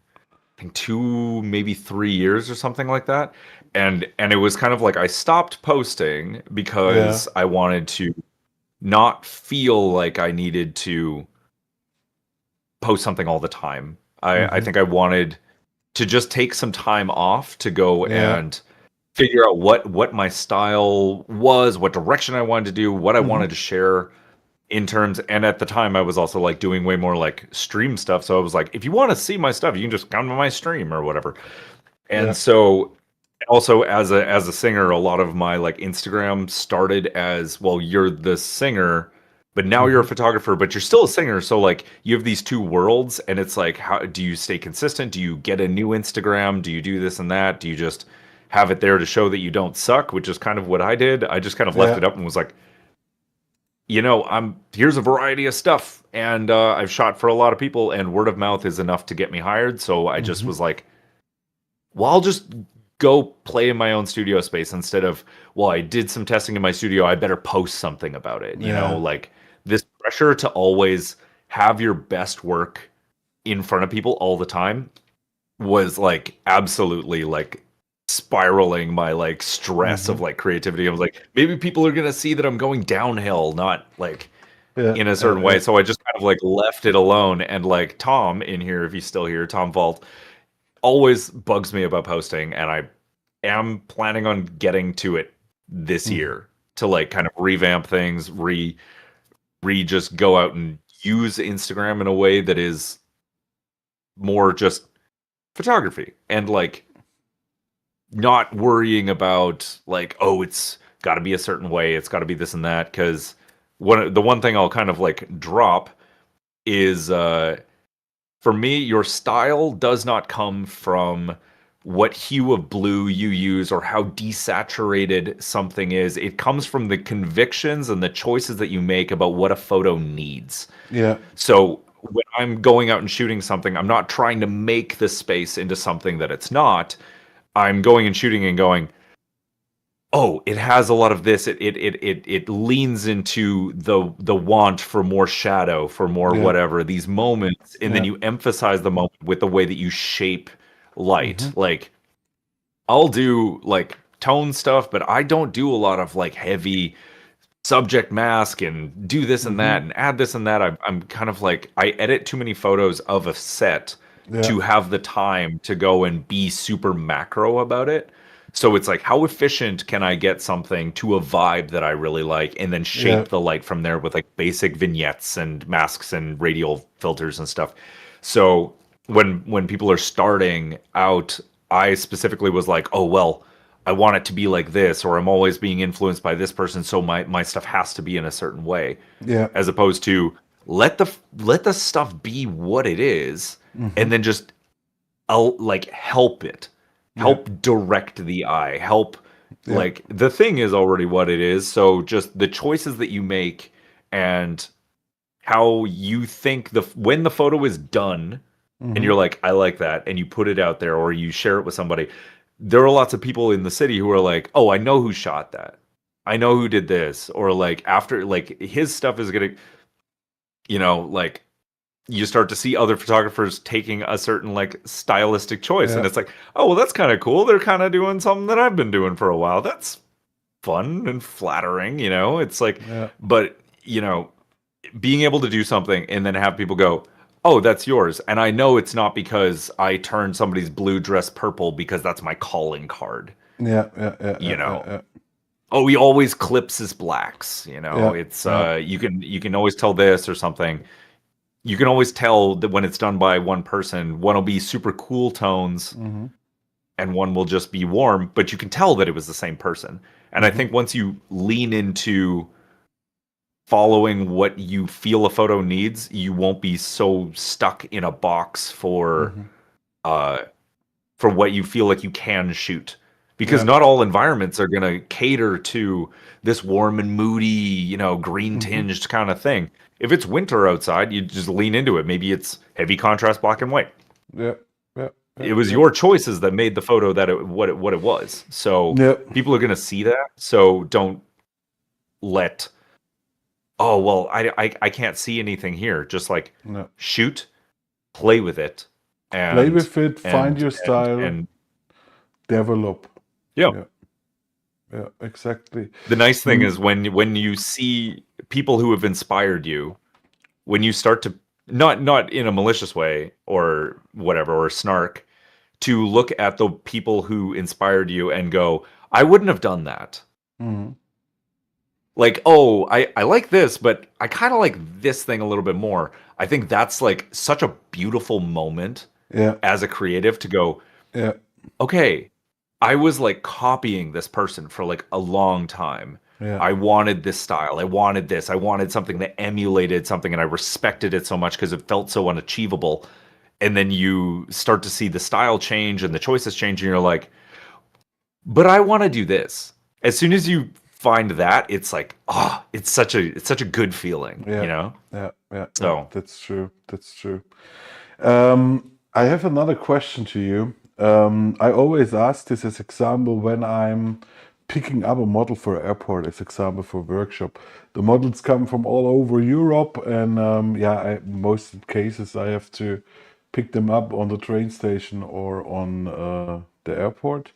I think 2 maybe 3 years or something like that. And it was kind of like I stopped posting Yeah. because I wanted to not feel like I needed to post something all the time. I Hmm. think I wanted to just take some time off to go Yeah. and figure out what my style was, what direction I wanted to do, what I Hmm. wanted to share in terms. And at the time I was also like doing way more like stream stuff, so I was like, if you want to see my stuff you can just come to my stream or whatever. And Yeah. so also as a singer, a lot of my like Instagram started as, well, you're the singer, but now you're a Hmm. photographer, but you're still a singer. So like you have these two worlds, and it's like, how do you stay consistent? Do you get a new Instagram? Do you do this and that? Do you just have it there to show that you don't suck, which is kind of what I did. I just kind of left Yeah. it up and was like, I'm here's a variety of stuff, and I've shot for a lot of people, and word of mouth is enough to get me hired. So I just Hmm. was like, well, I'll just go play in my own studio space instead of, well, I did some testing in my studio, I better post something about it. Yeah. Like this pressure to always have your best work in front of people all the time was like absolutely like spiraling my like stress of Hmm. like creativity. I was like, maybe people are gonna see that I'm going downhill, not like Yeah. in a certain way. So I just kind of like left it alone. And like Tom in here, if he's still here, Tom Vault always bugs me about posting, and I am planning on getting to it this Hmm. year to like kind of revamp things, re just go out and use Instagram in a way that is more just photography and like not worrying about like, oh, it's got to be a certain way, it's got to be this and that. Because the one thing I'll kind of like drop is for me, your style does not come from what hue of blue you use or how desaturated something is. It comes from the convictions and the choices that you make about what a photo needs. Yeah. So when I'm going out and shooting something, I'm not trying to make the space into something that it's not. I'm going and shooting and going, oh, it has a lot of this. It leans into the want for more shadow, for more Yeah. whatever, these moments, and then Yeah. you emphasize the moment with the way that you shape light. Hmm. Like I'll do like tone stuff, but I don't do a lot of like heavy subject mask and do this and Hmm. that and add this and that. I'm kind of like I edit too many photos of a set Yeah. to have the time to go and be super macro about it. So it's like, how efficient can I get something to a vibe that I really like, and then Yeah. shape the light from there with like basic vignettes and masks and radial filters and stuff. So when people are starting out, I specifically was like, oh well, I want it to be like this, or I'm always being influenced by this person, so my stuff has to be in a certain way, Yeah. as opposed to let the stuff be what it is, Hmm. and then just I'll like Yeah. help direct the eye, help Yeah. like the thing is already what it is. So just the choices that you make and how you think when the photo is done and Hmm. you're like, I like that, and you put it out there or you share it with somebody, there are lots of people in the city who are like, oh, I know who shot that. I know who did this. Or like after like his stuff is gonna, like you start to see other photographers taking a certain like stylistic choice. And Yeah. it's like, oh well, that's kind of cool. They're kind of doing something that I've been doing for a while. That's fun and flattering. It's like, Yeah. but being able to do something and then have people go, oh, that's yours. And I know it's not because I turned somebody's blue dress purple because that's my calling card. Yeah. Yeah. Yeah. You Yeah. know, Yeah. oh, he always clips his blacks. Yeah. It's Yeah. you can always tell this or something. You can always tell that when it's done by one person, one will be super cool tones Hmm. and one will just be warm, but you can tell that it was the same person. And I Hmm. think once you lean into following what you feel a photo needs, you won't be so stuck in a box Hmm. uh for what you feel like you can shoot. Because Yeah. not all environments are going to cater to this warm and moody, green Hmm. tinged kind of thing. If it's winter outside, you just lean into it. Maybe it's heavy contrast black and white. Yeah. Yeah. Yeah. It was Yeah. your choices that made the photo what it was. So Yeah. people are going to see that. So don't let, oh well, I can't see anything here. Just like Yeah. shoot, play with it, Play and with it. Find and your and style. and Develop. yeah. Yeah. Yeah. Exactly. The nice thing Mm. is when you see people who have inspired you, when you start to, not in a malicious way or whatever or snark, to look at the people who inspired you and go, I wouldn't have done that. Mhm. Like, oh, I like this, but I kind of like this thing a little bit more. I think that's like such a beautiful moment Yeah. as a creative to go, Yeah. okay, I was like copying this person for like a long time. Yeah. I wanted this style. I wanted this. I wanted something that emulated something, and I respected it so much because it felt so unachievable. And then you start to see the style change and the choices change, and you're like, but I want to do this. As soon as you find that, it's like, it's such a good feeling. Yeah. Yeah. Yeah. Yeah. So That's true. That's true. I have another question to you. I always ask this as example when I'm picking up a model for airport, as example for workshop. The models come from all over Europe, and yeah, most cases I have to pick them up on the train station or on the airport.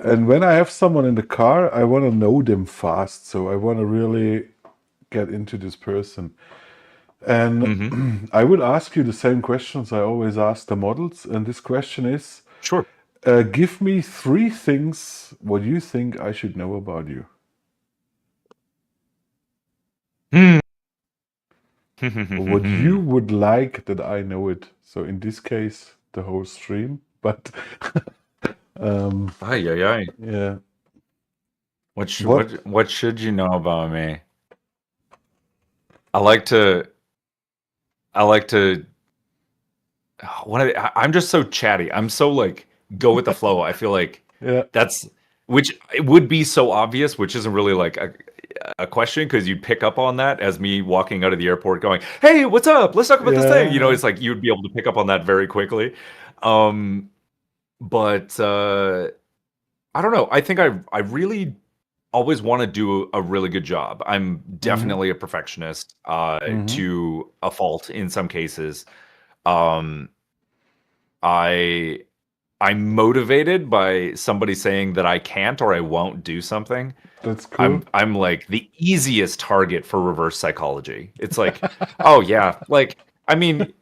And when I have someone in the car, I want to know them fast. So I want to really get into this person. mhm. And I will ask you the same questions I always ask the models. And this question is, Sure. give me three things what you think I should know about you. Hmm. Or what you would like that I know it. So in this case, the whole stream. But um, Ay, ay, ay. yeah. What should What? what should you know about me? I like to I like to I'm just so chatty. I'm so like go with the flow. I feel like Yeah, that's which it would be so obvious, which isn't really like a question because you'd pick up on that as me walking out of the airport going, "Hey, what's up? Let's talk about this thing." You know, yeah, it's like you'd be able to pick up on that very quickly. Um, but I don't know. I think I really always want to do a really good job. I'm hmm definitely a perfectionist hmm to a fault in some cases. Um, I I'm motivated by somebody saying that I can't or I won't do something. That's I'm cool. I'm like the easiest target for reverse psychology. It's like, oh yeah, like I mean,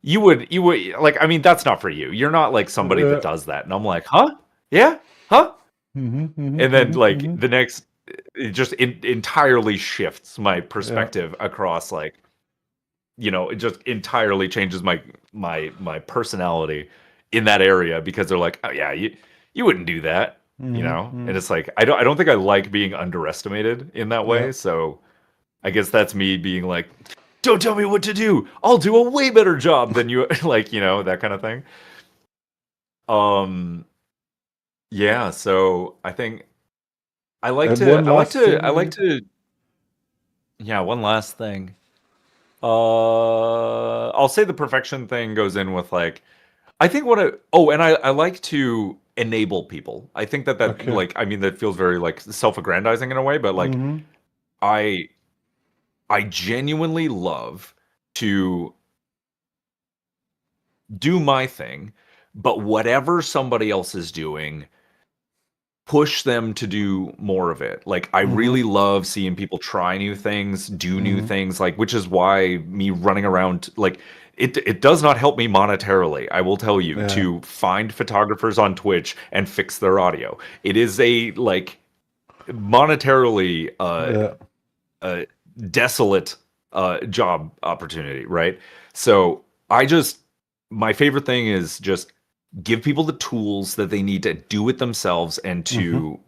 you would like I mean that's not for you. You're not like somebody that Yeah. does that. And I'm like, huh? Yeah? Huh? And then like Hmm the next it just entirely shifts my Yeah. perspective across like, it just entirely changes my personality in that area because they're like, "Oh yeah, you wouldn't do that." And hmm it's like I don't think I like being underestimated in that Yeah. way. So I guess that's me being like, "Don't tell me what to do. I'll do a way better job than you." Like, that kind of thing. Um yeah, so I think I like And to one I like last to thing, I like maybe. to yeah, one last thing. I'll say the perfection thing goes in with like I think and I like to enable people. I think that Okay. like I mean that feels very like self-aggrandizing in a way, but like hmm I I genuinely love to do my thing, but whatever somebody else is doing, push them to do more of it. Like I hmm really love seeing people try new things, do new hmm things, like which is why me running around like it does not help me monetarily. I will tell you Yeah. to find photographers on Twitch and fix their audio. It is a like monetarily Yeah. uh desolate job opportunity, right? So I just my favorite thing is just give people the tools that they need to do it themselves and hmm to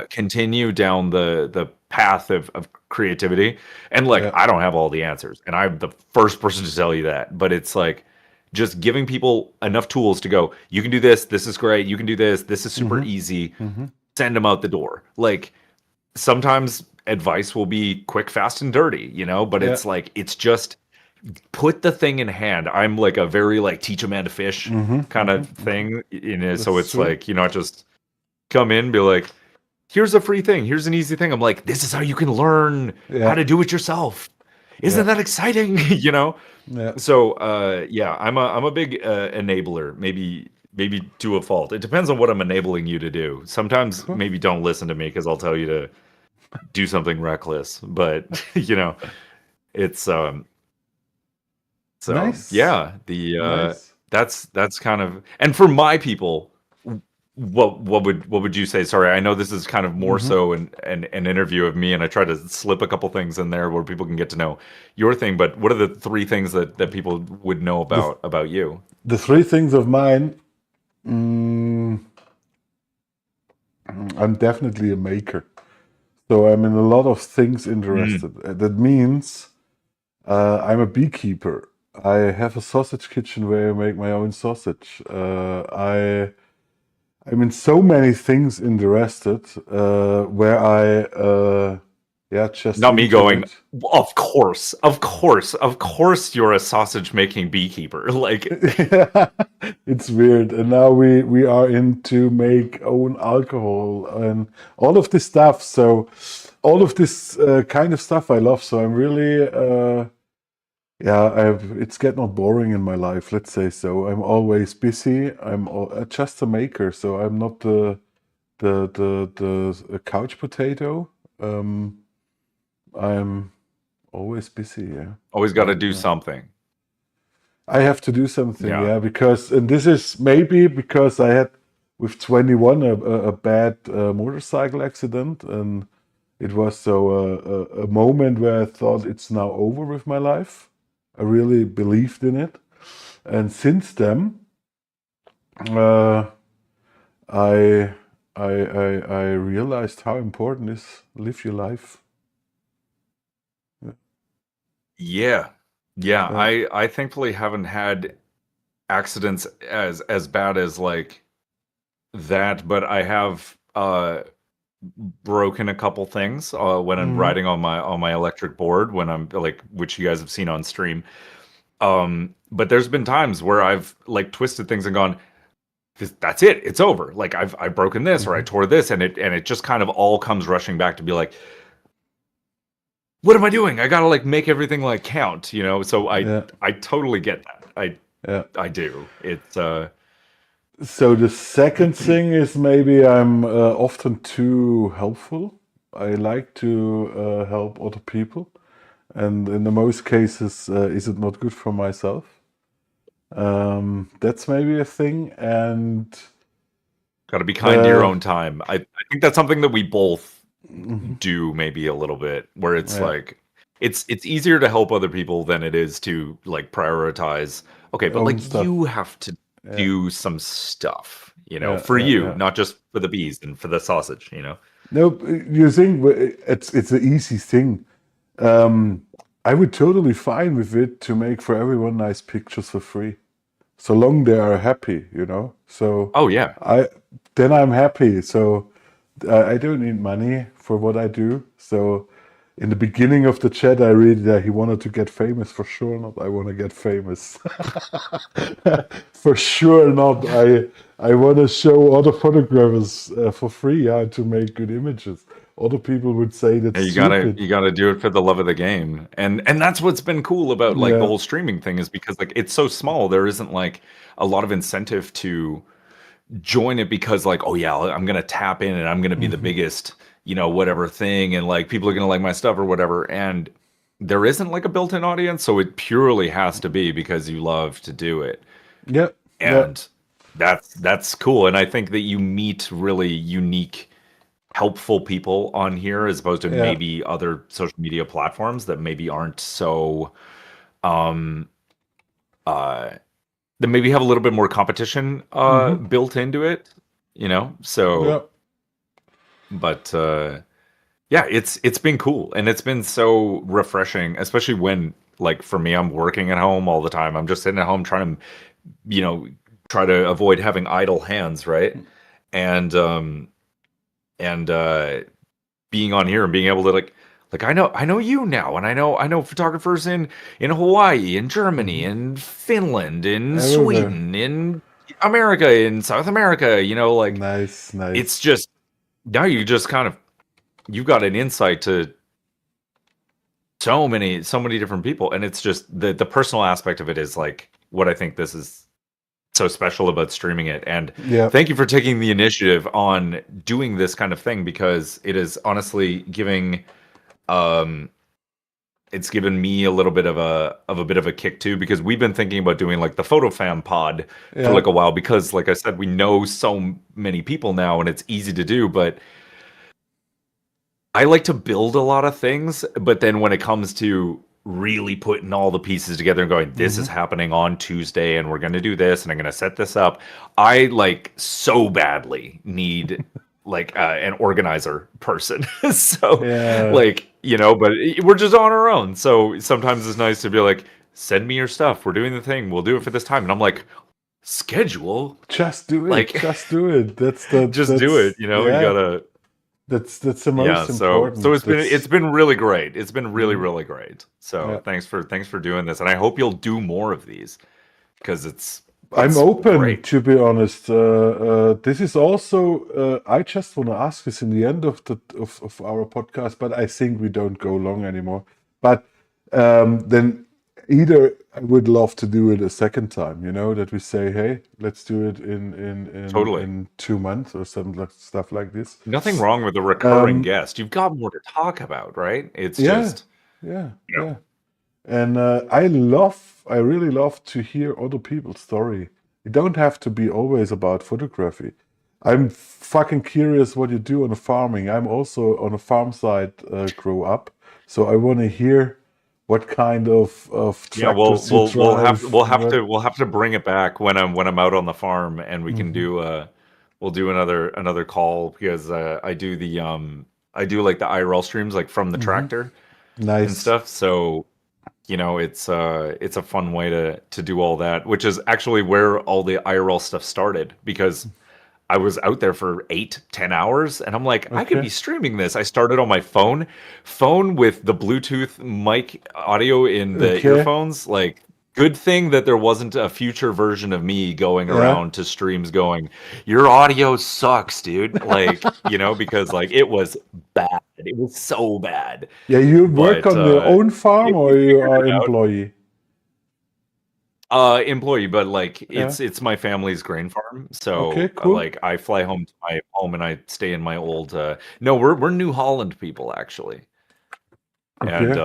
continue down the path of creativity. And like, Yeah. I don't have all the answers, and I'm the first person to tell you that. But it's like just giving people enough tools to go, you can do this. This is great. You can do this. This is super hmm easy. hmm Send them out the door. Like sometimes advice will be quick, fast, and dirty, but Yeah. it's like it's just put the thing in hand. I'm like a very like teach a man to fish kind of hmm thing in it. So That's it's true. like, not just come in, be like, here's a free thing, here's an easy thing. I'm like, this is how you can learn how Yeah. to do it yourself. Yeah. Isn't that exciting? Yeah. So yeah, I'm a big enabler, maybe to a fault. It depends on what I'm enabling you to do. Sometimes Cool. maybe don't listen to me because I'll tell you to do something reckless. But it's so Nice. yeah, the Nice. that's kind of and for my people, what would you say? Sorry, I know this is kind of more hmm so an interview of me, and I try to slip a couple things in there where people can get to know your thing. But what are the three things that people would know The about you? the three things of mine. Mm, I'm definitely a maker. So I'm in a lot of things Mm. interested. That means I'm a beekeeper. I have a sausage kitchen where I make my own sausage. I'm in so many things interested where yeah, just Not me into going. it. Of course, of course, of course, you're a sausage making beekeeper. Like, Yeah, it's weird. And now we are into make own alcohol and all of this stuff. So all of this kind of stuff I love. So I'm really yeah, it's getting boring in my life, let's say so. I'm always busy. Just a maker, so I'm not the couch potato. Um, I'm always busy. Yeah, always got yeah, to do yeah. something. I have to do something. Yeah. Yeah, because and this is maybe because I had with 21 a bad motorcycle accident, and it was so a moment where I thought it's now over with my life. I really believed in it. And since then, uh, I, I realized how important is live your life. Yeah, Yeah. Yeah. yeah, I thankfully haven't had accidents as bad as like that, but I have broken a couple things when I'm Mm, riding on my electric board when I'm like, which you guys have seen on stream. But there's been times where I've like twisted things and gone, that's it, it's over. Like I've broken this or I mhm. tore this, and it just kind of all comes rushing back to be like, what am I doing? I gotta like make everything like count, you know? So Yeah, I totally get that. yeah. I do. It's So the second thing is maybe I'm often too helpful. I like to help other people, and in the most cases, is it not good for myself? That's maybe a thing, and gotta be kind to your uh, own time. I think that's something that we both mhm, do maybe a little bit, where it's yeah, like it's easier to help other people than it is to like prioritize. Okay, but own like stuff. you have to Yeah, do some stuff, you know, yeah, for yeah, you, yeah. not just for the bees and for the sausage, you know. No, you think it's an easy thing. Um, I would totally fine with it to make for everyone nice pictures for free, so long they are happy, you know. So Oh yeah. I then I'm happy. So I don't need money for what I do. So in the beginning of the chat, I read that he wanted to get famous. For sure not. I want to get famous. For sure not. I want to show other photographers for free how to make good images. Other people would say that's Yeah, stupid. you gotta do it for the love of the game. And that's what's been cool about like the Yeah. whole streaming thing is because like it's so small, there isn't like a lot of incentive to join it because like, oh yeah, I'm gonna tap in and I'm gonna be the Hmm. biggest, you know, whatever thing, and like people are gonna like my stuff or whatever. And there isn't like a built-in audience, so it purely has to be because you love to do it. Yeah. Yeah. And that's cool. And I think that you meet really unique, helpful people on here as opposed to Yeah. maybe other social media platforms that maybe aren't so um uh that maybe have a little bit more competition Hmm. built into it, you know? Yeah. So but yeah, it's been cool and it's been so refreshing, especially when like for me, I'm working at home all the time. I'm just sitting at home trying to, you know, try to avoid having idle hands, right? And and being on here and being able to like I know you now, and I know photographers in Hawaii, in Germany, Hmm. in Finland, in Everywhere. Sweden, in America, in South America, you know, like Nice. it's Nice. just now you just kind of you've got an insight to so many different people, and it's just the personal aspect of it is like what I think this is so special about streaming it. And Yeah. thank you for taking the initiative on doing this kind of thing because it is honestly giving um it's given me a little bit of a bit of a kick too, because we've been thinking about doing like the photo fam pod for Yeah. like a while, because like I said, we know so many people now and it's easy to do. But I like to build a lot of things, but then when it comes to really putting all the pieces together and going, this is Hmm. happening on Tuesday and we're going to do this and I'm going to set this up, I like so badly need like an organizer person. So Yeah. like, you know, but we're just on our own. So sometimes it's nice to be like, send me your stuff. We're doing the thing. We'll do it for this time. And I'm like, schedule? Just do it. Like, Just do it. just do it. You know, you Yeah. gotta. That's the Yeah, most so important. it's That's been really great. It's been really, mhm. really great. So Yeah. thanks for doing this, and I hope you'll do more of these because I'm it's open, great. to be honest. This is also. I just want to ask this in the end of of our podcast, but I think we don't go long anymore. But then either I would love to do it a second time. You know that we say, hey, let's do it Totally. in 2 months or something like stuff like this. Nothing wrong with a recurring Um, guest. You've got more to talk about, right? It's yeah, just, yeah, you know, yeah. And I really love to hear other people's story. It don't have to be always about photography. I'm fucking curious what you do on the farming. I'm also on a farm side, grow up, so I want to hear what kind of yeah, tractors you drive. What? we'll have to bring it back when I'm out on the farm and we can Hmm. do we'll do another call because I do like the IRL streams like from the Hmm. tractor and Nice. stuff. So you know, it's a fun way to do all that, which is actually where all the IRL stuff started because I was out there for 8-10 hours, and I'm like, I could Okay. be streaming this. I started on my phone with the Bluetooth mic audio in the Okay. earphones. Like, good thing that there wasn't a future version of me going Yeah. around to streams going, your audio sucks, dude. Like, because like it was bad. It was so bad. Yeah, you work But on your own farm we or you figured are it out. employee? Employee, but like Yeah. it's my family's grain farm. Okay, So cool. like I fly home to my home and I stay in my old no, we're New Holland people actually. And Okay.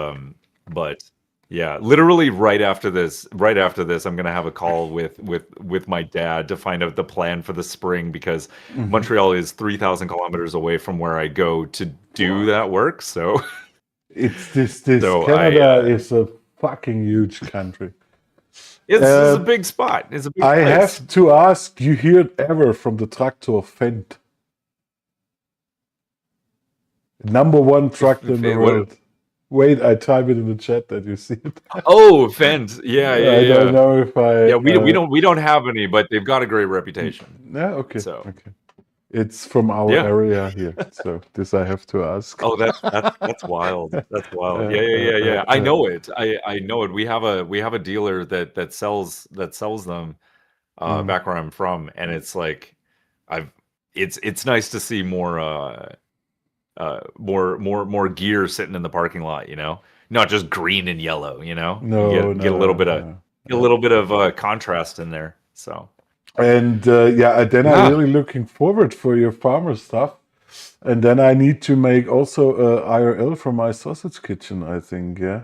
but yeah, literally right after this I'm gonna have a call with my dad to find out the plan for the spring because Hmm. Montreal is 3,000 kilometers away from where I go to do Wow. that work. So It's this so I Canada is a fucking huge country. it's a Um, big spot. It's a big I place. have to ask, you heard ever from the tractor Fendt? Number one tractor in the What? world. Wait, I type it in the chat that you see it. Oh, Fens. Yeah, yeah, I don't yeah. know if Yeah, I. we don't have any, but they've got a great reputation. Yeah, okay, So, okay. It's from our yeah. area here, so this I have to ask. Oh, that's wild. That's wild. Uh, Yeah, yeah, uh, yeah, uh, yeah. I uh, know it. I know it. We have a dealer that sells them mm. back where I'm from, and it's like I've it's nice to see more gear sitting in the parking lot, not just green and yellow, you No, get a little no, bit of no. contrast in there. So And yeah, then I'm yeah, really looking forward for your farmer stuff. And then I need to make also IRL for my sausage kitchen, I think, yeah.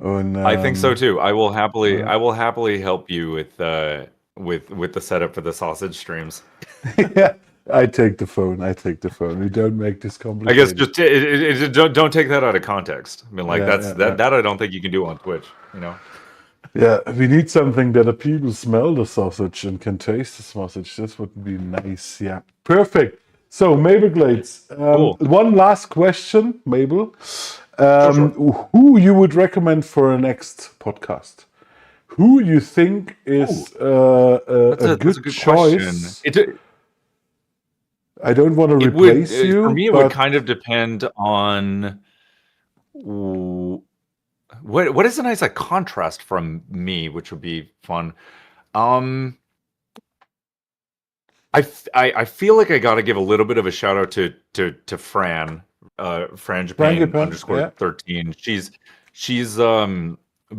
And I think so too. I will happily uh, I will happily help you with the setup for the sausage streams. yeah, I take the phone. I take the phone. We don't make this I guess complicated. just don't take that out of context. I mean, like Yeah, that's yeah, yeah. that I don't think you can do on Twitch. Yeah, we need something that the people smell the sausage and can taste the sausage. This would be nice. Yeah, perfect. So, Mabel Glades, Cool. one last question, Mabel. Sure, sure. Who you would recommend for a next podcast? Who you think Ooh, is a that's a good good question. choice? I don't want to It would replace for you, me it would but kind of depend on w- what is a nice like contrast from me, which would be fun. Um, I feel like I got to give a little bit of a shout out to Fran, Fran Japan Frangipan, underscore yeah, 13. She's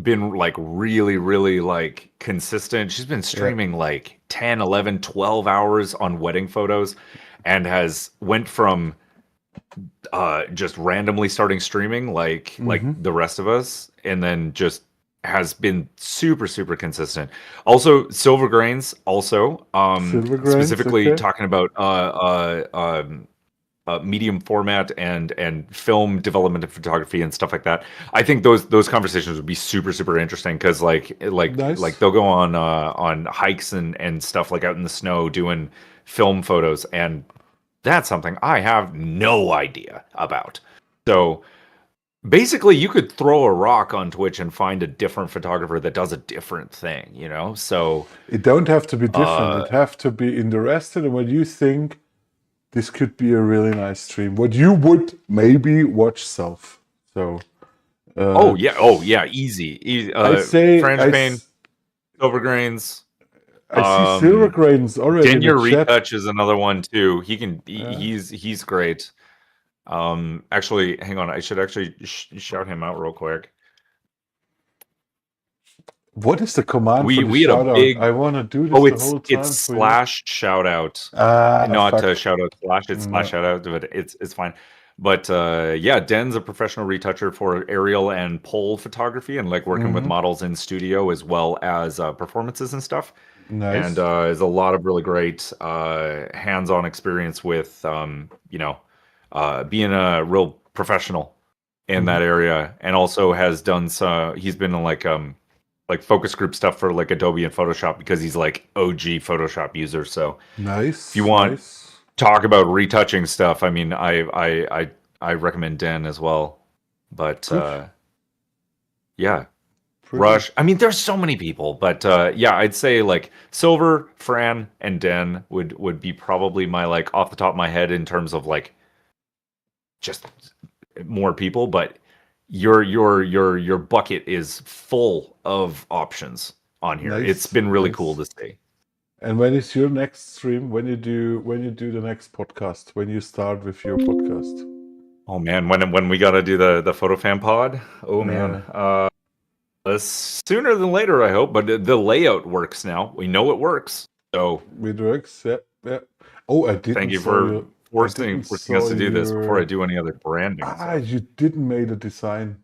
been like really, really like consistent. She's been yeah. streaming like 10, 11, 12 hours on wedding photos and has went from just randomly starting streaming like Mm-hmm. the rest of us, and then just has been super super consistent. Also, Silver Grains, also Silver grains, specifically okay. talking about medium format and film development and photography and stuff like that. I think those conversations would be super super interesting because like Nice. they'll go on hikes and stuff like out in the snow doing film photos, and that's something I have no idea about. So basically, you could throw a rock on Twitch and find a different photographer that does a different thing. So, It don't have to be different. uh, It have to be interested in what you think this could be a really nice stream. What you would maybe watch self. So uh, oh yeah, easy. I say Frange Payne, Silver Grains, I see silver um, grains already in the Denya chat. Retouch is another one too. Uh, He's great. Actually, hang on, I should actually shout him out real quick. what is the command for the We had a shout out? big I want to do this Oh, the it's whole it's time for you. slash shout out, not Fuck. shout out slash. It's slash No. shout out, but it's fine. But yeah, Den's a professional retoucher for aerial and pole photography, and like working with Hmm. models in studio as well as performances and stuff. And Nice. is a lot of really great hands-on experience with being a real professional in Hmm. that area, and also has done so. He's been in like focus group stuff for like Adobe and Photoshop because he's like OG Photoshop user. So if you Nice. want Nice. talk about retouching stuff, I mean, I recommend Den as well. But Good. yeah, Rush. I mean, there's so many people, but yeah, I'd say like Silver, Fran, and Den would be probably my like off the top of my head in terms of like just more people. But your bucket is full of options on here. Nice, It's been really nice. cool to see. And when is your next stream? When you do the next podcast? When you start with your podcast? Oh man, when we gotta do the photo fan pod? Oh man, sooner than later, I hope. But the layout works now. We know it works. So it works. Yeah, yeah. Oh, I didn't. Thank you saw for your, forcing us to do this before I do any other branding. Ah, you didn't make a design.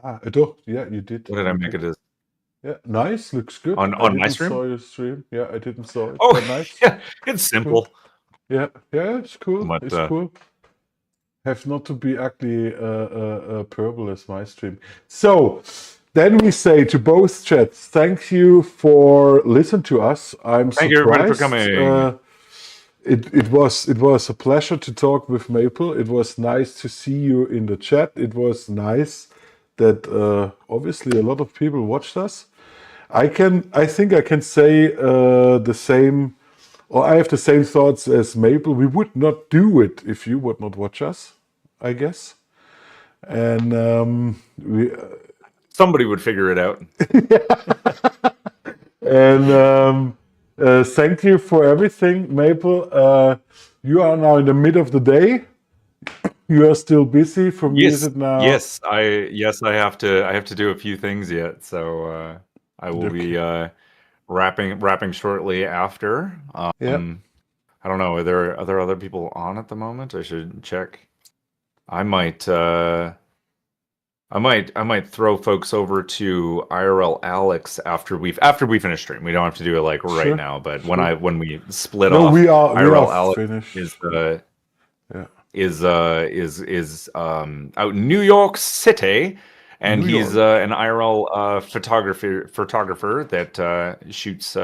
Ah, doch, yeah, you did. What did I make it as? Yeah, nice. Looks good. On my stream? Saw your stream. Yeah, I didn't saw it. Oh, but nice. yeah, it's simple. Cool. Yeah, yeah, it's cool. But, it's cool. Have not to be ugly purple as my stream. So then we say to both chats, thank you for listening to us. I'm Thank surprised. you everybody for coming. It was a pleasure to talk with Maple. It was nice to see you in the chat. It was nice that obviously a lot of people watched us. I think I can say the same, or I have the same thoughts as Maple. We would not do it if you would not watch us, I guess. And somebody would figure it out. And thank you for everything, Maple. You are now in the mid of the day. You are still busy. For me, is it now? Yes, I have to do a few things yet, so I will be wrapping shortly after. Yeah. I don't know. Are there other people on at the moment? I should check. I might throw folks over to IRL Alex after we finish stream. We don't have to do it like right now, but when we split off, IRL Alex finished. is out in New York City, and he's an IRL photographer that shoots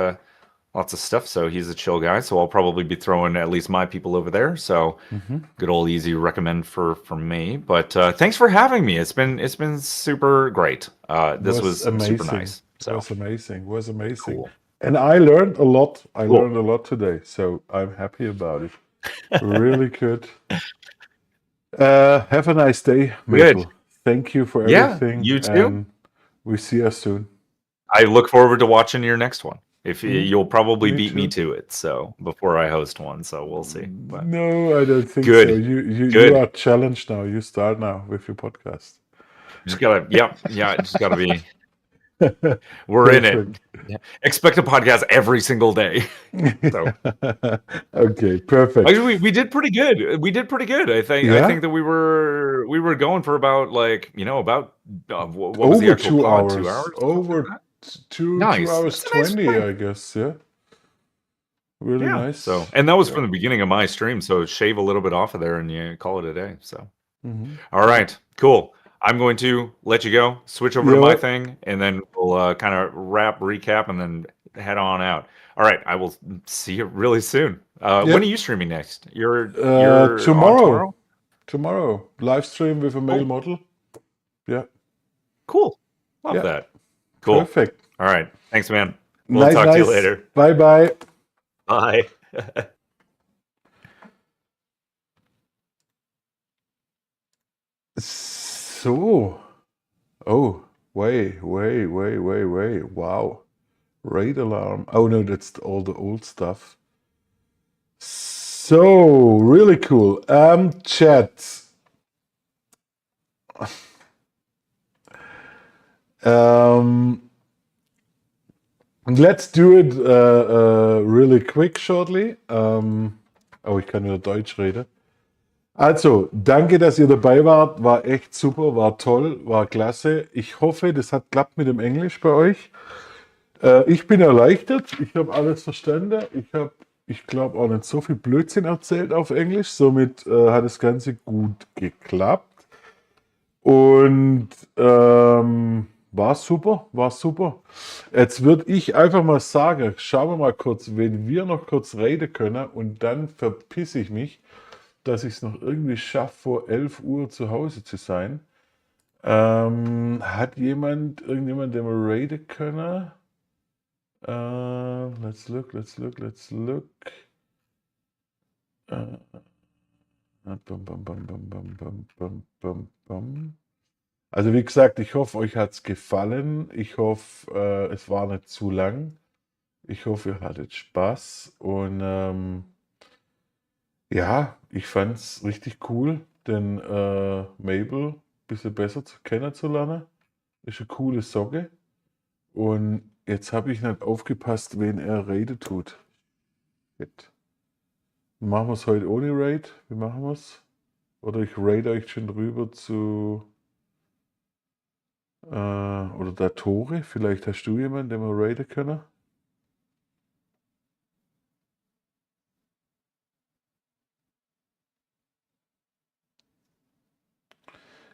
lots of stuff. So he's a chill guy. So I'll probably be throwing at least my people over there. So good old easy recommend for me. But thanks for having me. It's been super great. This was super nice. So. It was amazing. Cool. And I learned a lot. Learned a lot today. So I'm happy about it. Really good. Have a nice day, Maple. Good. Thank you for everything. You too. And we see us soon. I look forward to watching your next one. If you'll probably beat me too. to it, so before I host one, so we'll see. But no, I don't think good. So. You are challenged now. You start now with your podcast. Just gotta, just gotta be. We're in it. Expect a podcast every single day. So. Okay, perfect. Actually, we did pretty good. I think. I think that we were going for about what was the actual 2 pod? hours. 2 hours. Over 2 hours 20, nice, I guess. Yeah. Really nice. So, and that was from the beginning of my stream. So shave a little bit off of there, and you call it a day. So, all right, cool. I'm going to let you go, switch over to my thing, and then we'll kind of recap, and then head on out. All right, I will see you really soon. When are you streaming next? You're tomorrow. Tomorrow, live stream with a male model. Yeah. Cool. Love that. Cool. Perfect. All right. Thanks, man. We'll talk to you later. Bye-bye. Bye. So, wait. Wow. Raid alarm. Oh no, that's all the old stuff. So, really cool. Chat. Let's do it really quick shortly. Ich kann wieder Deutsch reden. Also, danke, dass ihr dabei wart. War echt super, war toll, war klasse. Ich hoffe, das hat klappt mit dem Englisch bei euch. Ich bin erleichtert. Ich habe alles verstanden. Ich glaube, auch nicht so viel Blödsinn erzählt auf Englisch. Somit hat das Ganze gut geklappt. Und war super. Jetzt würde ich einfach mal sagen, schauen wir mal kurz, wenn wir noch kurz reden können und dann verpisse ich mich, dass ich es noch irgendwie schaffe, vor 11 Uhr zu Hause zu sein. Hat irgendjemand, der mal raiden können? Let's look. Äh, bam, bam, bam, bam, bam, bam, bam, bam, bam. Also wie gesagt, ich hoffe, euch hat es gefallen. Ich hoffe, es war nicht zu lang. Ich hoffe, ihr hattet Spaß. Und ja, ich fand es richtig cool, den Mabel ein bisschen besser kennenzulernen. Ist eine coole Socke. Und jetzt habe ich nicht aufgepasst, wen er Raid tut. Shit. Machen wir es heute ohne Raid? Wie machen wir es? Oder ich raid euch schon rüber zu. Oder da Tore. Vielleicht hast du jemanden, den wir raiden können?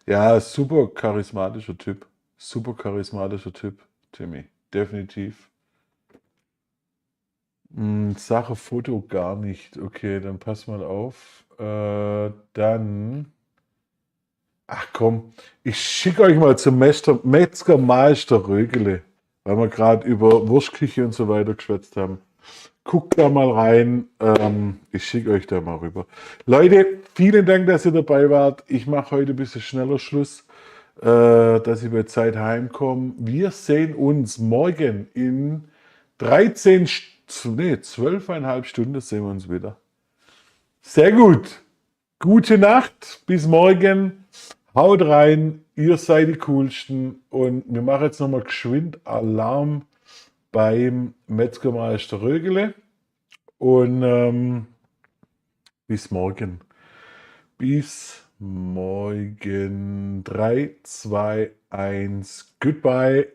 Ja, super charismatischer Typ. Super charismatischer Typ, Timmy. Definitiv. Sache Foto gar nicht. Okay, dann pass mal auf. Dann. Ach komm, ich schicke euch mal zum Metzger Meister Rögele, weil wir gerade über Wurstküche und so weiter geschwätzt haben. Guckt da mal rein. Ich schicke euch da mal rüber. Leute, vielen Dank, dass ihr dabei wart. Ich mache heute ein bisschen schneller Schluss, dass ich bei Zeit heimkomme. Wir sehen uns morgen in 12,5 Stunden sehen wir uns wieder. Sehr gut. Gute Nacht. Bis morgen. Haut rein. Ihr seid die Coolsten. Und wir machen jetzt nochmal geschwind Alarm beim Metzgermeister Rögele. Und bis morgen. Bis morgen. 3, 2, 1. Goodbye.